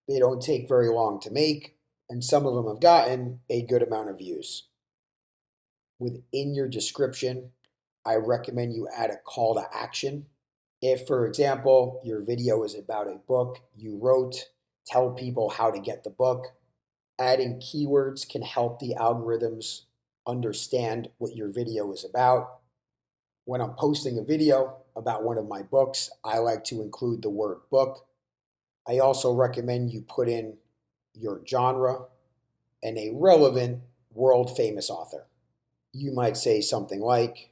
They don't take very long to make, and some of them have gotten a good amount of views. Within your description, I recommend you add a call to action. If, for example, your video is about a book you wrote, tell people how to get the book. Adding keywords can help the algorithms understand what your video is about. When I'm posting a video about one of my books, I like to include the word book. I also recommend you put in your genre and a relevant world famous author. You might say something like,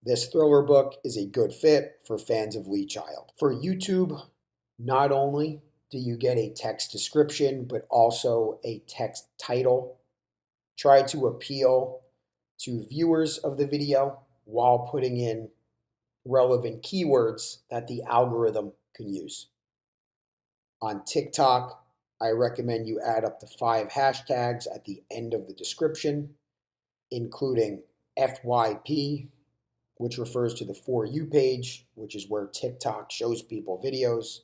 "This thriller book is a good fit for fans of Lee Child." For YouTube, not only do you get a text description, but also a text title. Try to appeal to viewers of the video while putting in relevant keywords that the algorithm can use. On TikTok, I recommend you add up to 5 hashtags at the end of the description, including FYP, which refers to the For You page, which is where TikTok shows people videos,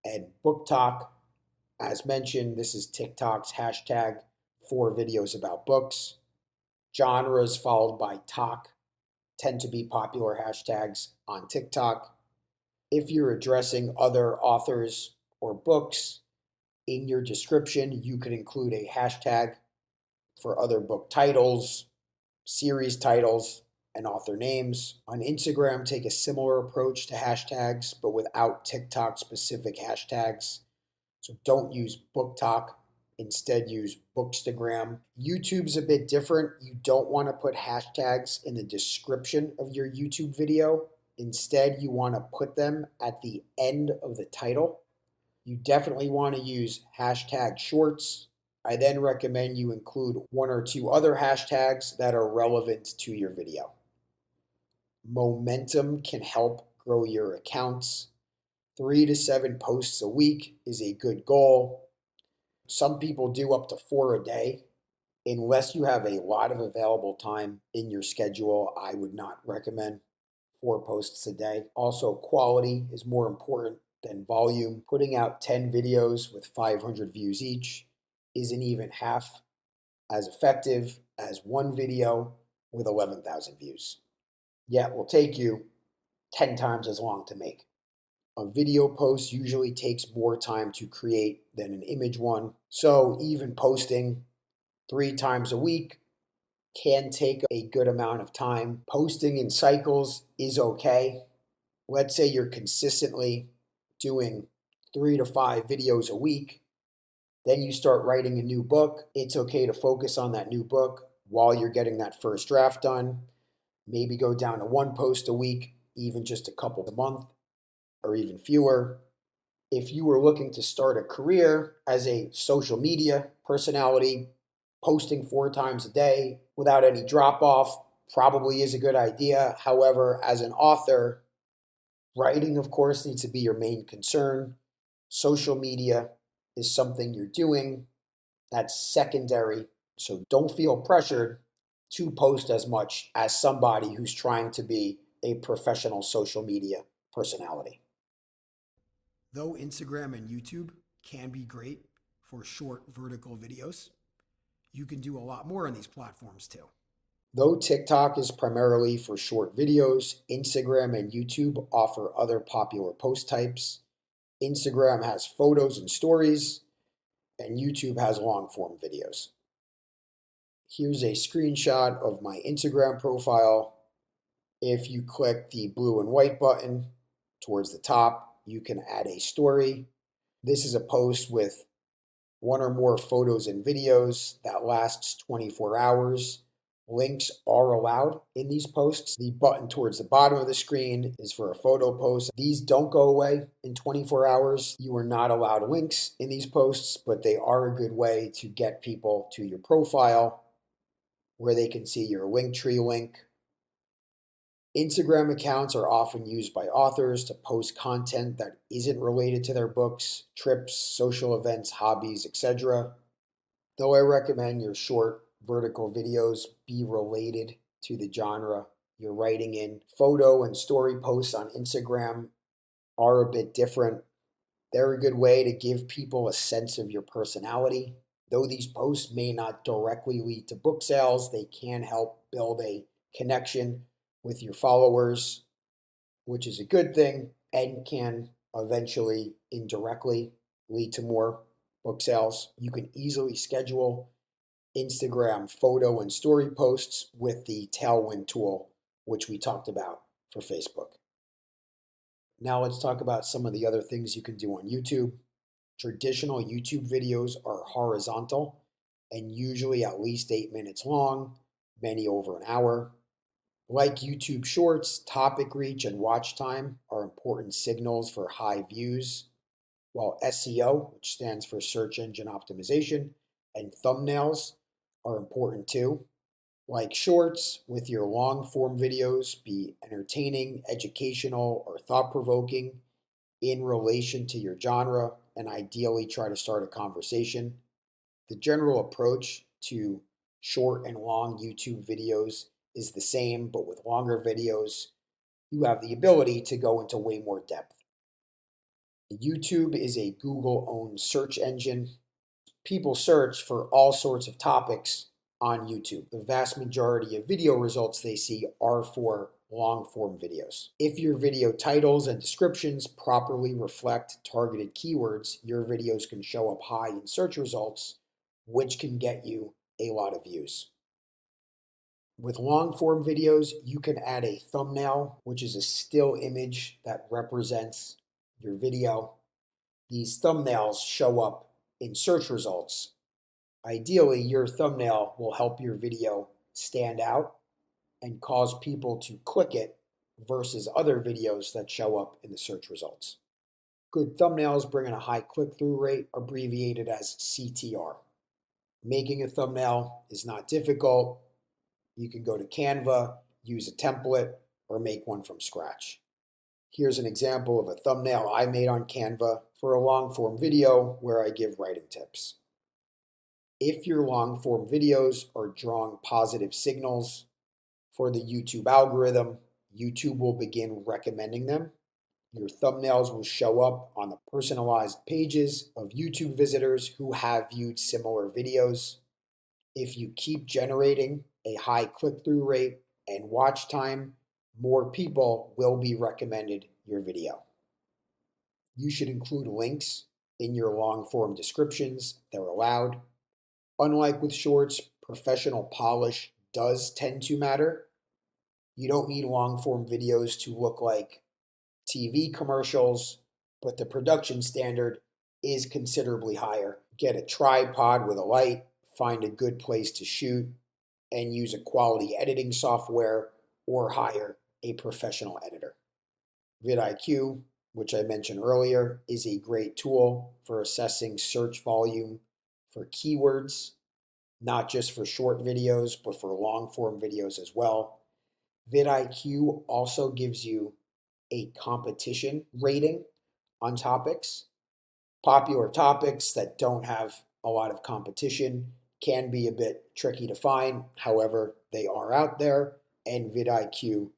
and Book Talk. As mentioned, this is TikTok's hashtag for videos about books. Genres followed by talk tend to be popular hashtags on TikTok. If you're addressing other authors or books, in your description, you can include a hashtag for other book titles, series titles, and author names. On Instagram, take a similar approach to hashtags, but without TikTok specific hashtags. So don't use Book Talk. Instead, use Bookstagram. YouTube's a bit different. You don't want to put hashtags in the description of your YouTube video. Instead, you want to put them at the end of the title. You definitely want to use hashtag shorts. I then recommend you include 1 or 2 other hashtags that are relevant to your video. Momentum can help grow your accounts. 3 to 7 posts a week is a good goal. Some people do up to 4 a day. Unless you have a lot of available time in your schedule, I would not recommend 4 posts a day. Also, quality is more important than volume. Putting out 10 videos with 500 views each isn't even half as effective as one video with 11,000 views. Yet it will take you 10 times as long to make. A video post usually takes more time to create than an image one, so even posting 3 times a week can take a good amount of time. Posting in cycles is okay. Let's say you're consistently doing 3 to 5 videos a week. Then you start writing a new book. It's okay to focus on that new book while you're getting that first draft done. Maybe go down to 1 post a week, even just a couple a month, or even fewer. If you were looking to start a career as a social media personality, posting 4 times a day without any drop off probably is a good idea. However, as an author, writing, of course, needs to be your main concern. Social media is something you're doing that's secondary. So don't feel pressured to post as much as somebody who's trying to be a professional social media personality. Though Instagram and YouTube can be great for short vertical videos, you can do a lot more on these platforms too. Though TikTok is primarily for short videos, Instagram and YouTube offer other popular post types. Instagram has photos and stories, and YouTube has long form videos. Here's a screenshot of my Instagram profile. If you click the blue and white button towards the top, you can add a story. This is a post with one or more photos and videos that lasts 24 hours. Links are allowed in these posts. The button towards the bottom of the screen is for a photo post. These don't go away in 24 hours. You are not allowed links in these posts, but they are a good way to get people to your profile where they can see your Linktree link. Instagram accounts are often used by authors to post content that isn't related to their books, trips, social events, hobbies, etc. Though I recommend your short vertical videos be related to the genre you're writing in, photo and story posts on Instagram are a bit different. They're a good way to give people a sense of your personality. Though these posts may not directly lead to book sales, they can help build a connection with your followers, which is a good thing and can eventually indirectly lead to more book sales. You can easily schedule Instagram photo and story posts with the Tailwind tool, which we talked about for Facebook. Now let's talk about some of the other things you can do on YouTube. Traditional YouTube videos are horizontal and usually at least 8 minutes long, many over an hour. Like YouTube Shorts, topic reach and watch time are important signals for high views, while SEO, which stands for search engine optimization, and thumbnails are important too. Like Shorts, with your long form videos be entertaining, educational, or thought provoking in relation to your genre, and ideally try to start a conversation. The general approach to short and long YouTube videos is the same, but with longer videos, you have the ability to go into way more depth. YouTube is a Google owned search engine. People search for all sorts of topics on YouTube. The vast majority of video results they see are for long form videos. If your video titles and descriptions properly reflect targeted keywords, your videos can show up high in search results, which can get you a lot of views. With long form videos, you can add a thumbnail, which is a still image that represents your video. These thumbnails show up in search results. Ideally, your thumbnail will help your video stand out and cause people to click it versus other videos that show up in the search results. Good thumbnails bring in a high click-through rate, abbreviated as CTR. Making a thumbnail is not difficult. You can go to Canva, use a template, or make one from scratch. Here's an example of a thumbnail I made on Canva for a long-form video where I give writing tips. If your long-form videos are drawing positive signals for the YouTube algorithm, YouTube will begin recommending them. Your thumbnails will show up on the personalized pages of YouTube visitors who have viewed similar videos. If you keep generating a high click-through rate and watch time, more people will be recommended your video. You should include links in your long-form descriptions. They're allowed. Unlike with shorts, professional polish does tend to matter. You don't need long-form videos to look like TV commercials, but the production standard is considerably higher. Get a tripod with a light, find a good place to shoot, and use a quality editing software or hire a professional editor. vidIQ, which I mentioned earlier, is a great tool for assessing search volume for keywords, not just for short videos, but for long form videos as well. vidIQ also gives you a competition rating on topics. Popular topics that don't have a lot of competition can be a bit tricky to find. However, they are out there, and vidIQ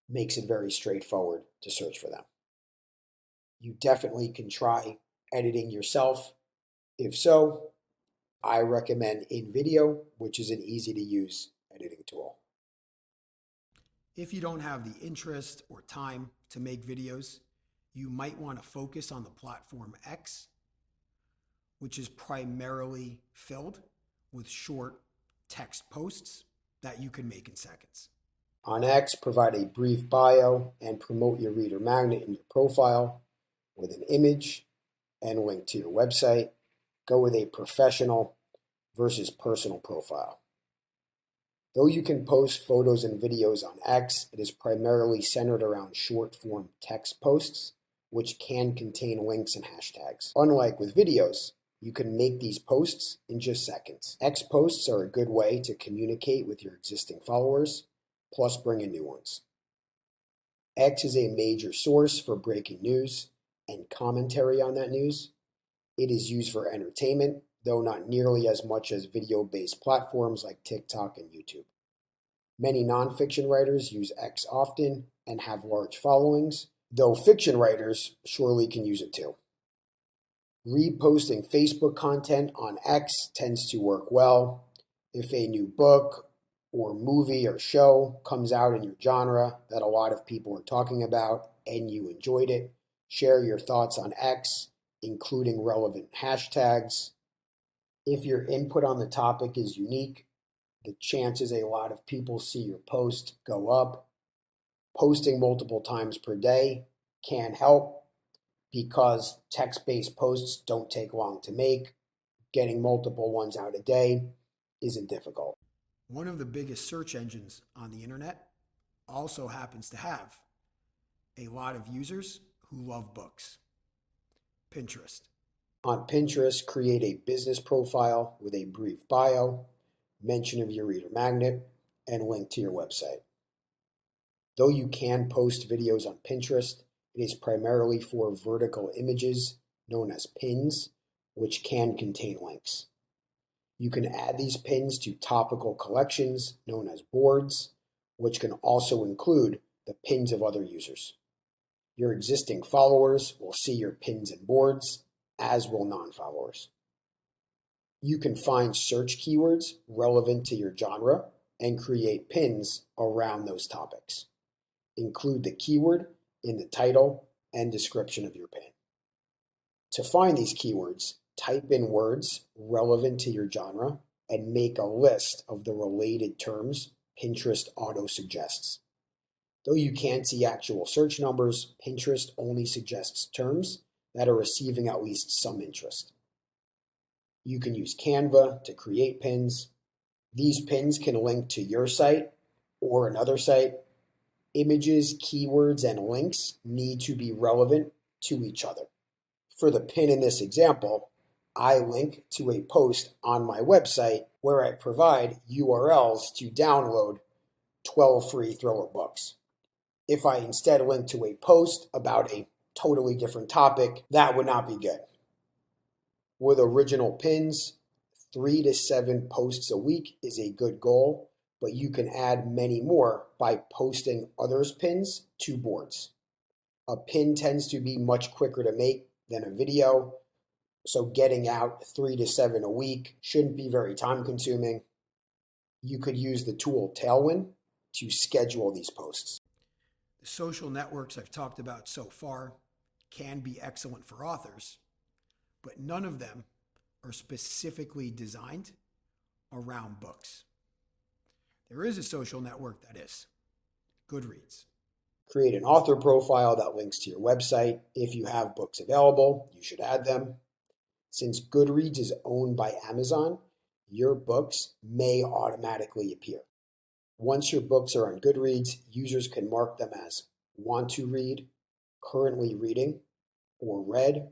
makes it very straightforward to search for them. You definitely can try editing yourself. If so, I recommend InVideo, which is an easy to use editing tool. If you don't have the interest or time to make videos, you might want to focus on the platform X, which is primarily filled with short text posts that you can make in seconds. On X, provide a brief bio and promote your reader magnet in your profile with an image and link to your website. Go with a professional versus personal profile. Though you can post photos and videos on X, it is primarily centered around short-form text posts, which can contain links and hashtags. Unlike with videos, you can make these posts in just seconds. X posts are a good way to communicate with your existing followers, plus bring in new ones. X is a major source for breaking news and commentary on that news. It is used for entertainment, though not nearly as much as video-based platforms like TikTok and YouTube. Many nonfiction writers use X often and have large followings, though fiction writers surely can use it too. Reposting Facebook content on X tends to work well. If a new book or movie or show comes out in your genre that a lot of people are talking about and you enjoyed it, share your thoughts on X, including relevant hashtags. If your input on the topic is unique, the chances a lot of people see your post go up. Posting multiple times per day can help because text-based posts don't take long to make. Getting multiple ones out a day isn't difficult. One of the biggest search engines on the internet also happens to have a lot of users who love books. Pinterest. On Pinterest, create a business profile with a brief bio, mention of your reader magnet, and link to your website. Though you can post videos on Pinterest, it is primarily for vertical images known as pins, which can contain links. You can add these pins to topical collections known as boards, which can also include the pins of other users. Your existing followers will see your pins and boards, as will non-followers. You can find search keywords relevant to your genre and create pins around those topics. Include the keyword in the title and description of your pin. To find these keywords, type in words relevant to your genre and make a list of the related terms Pinterest auto-suggests. Though you can't see actual search numbers, Pinterest only suggests terms that are receiving at least some interest. You can use Canva to create pins. These pins can link to your site or another site. Images, keywords, and links need to be relevant to each other. For the pin in this example, I link to a post on my website where I provide URLs to download 12 free thriller books. If I instead link to a post about a totally different topic, that would not be good. With original pins, 3 to 7 posts a week is a good goal, but you can add many more by posting others' pins to boards. A pin tends to be much quicker to make than a video, so getting out 3 to 7 a week shouldn't be very time consuming. You could use the tool Tailwind to schedule these posts. The social networks I've talked about so far can be excellent for authors, but none of them are specifically designed around books. There is a social network that is Goodreads. Create an author profile that links to your website. If you have books available, you should add them. Since Goodreads is owned by Amazon, your books may automatically appear. Once your books are on Goodreads, users can mark them as want to read, currently reading, or read.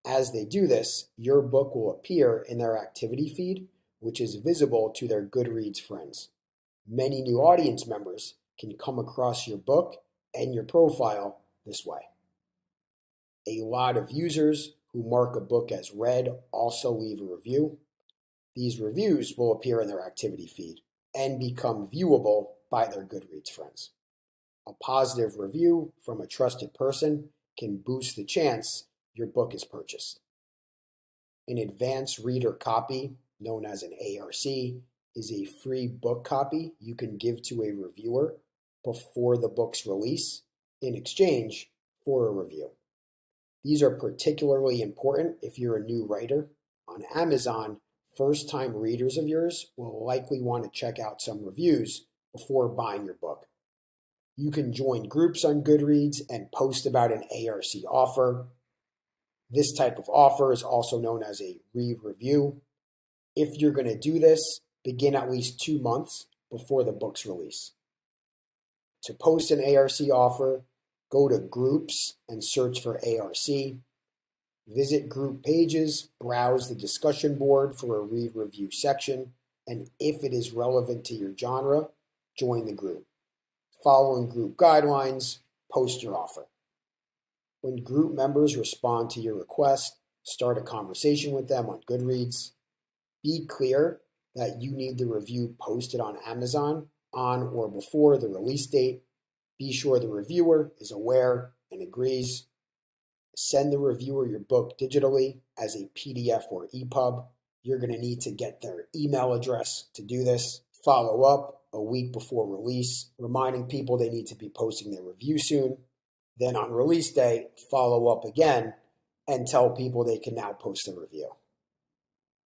As they do this, your book will appear in their activity feed, which is visible to their Goodreads friends. Many new audience members can come across your book and your profile this way. A lot of users who mark a book as read also leave a review. These reviews will appear in their activity feed and become viewable by their Goodreads friends. A positive review from a trusted person can boost the chance your book is purchased. An advanced reader copy, known as an ARC, is a free book copy you can give to a reviewer before the book's release in exchange for a review. These are particularly important if you're a new writer. On Amazon, first-time readers of yours will likely want to check out some reviews before buying your book. You can join groups on Goodreads and post about an ARC offer. This type of offer is also known as a read review. If you're going to do this, begin at least 2 months before the book's release. To post an ARC offer, go to Groups and search for ARC. Visit group pages, browse the discussion board for a read review section, and if it is relevant to your genre, join the group. Following group guidelines, post your offer. When group members respond to your request, start a conversation with them on Goodreads. Be clear that you need the review posted on Amazon on or before the release date. Be sure the reviewer is aware and agrees. Send the reviewer your book digitally as a PDF or EPUB. You're going to need to get their email address to do this. Follow up a week before release, reminding people they need to be posting their review soon. Then on release day, follow up again and tell people they can now post a review.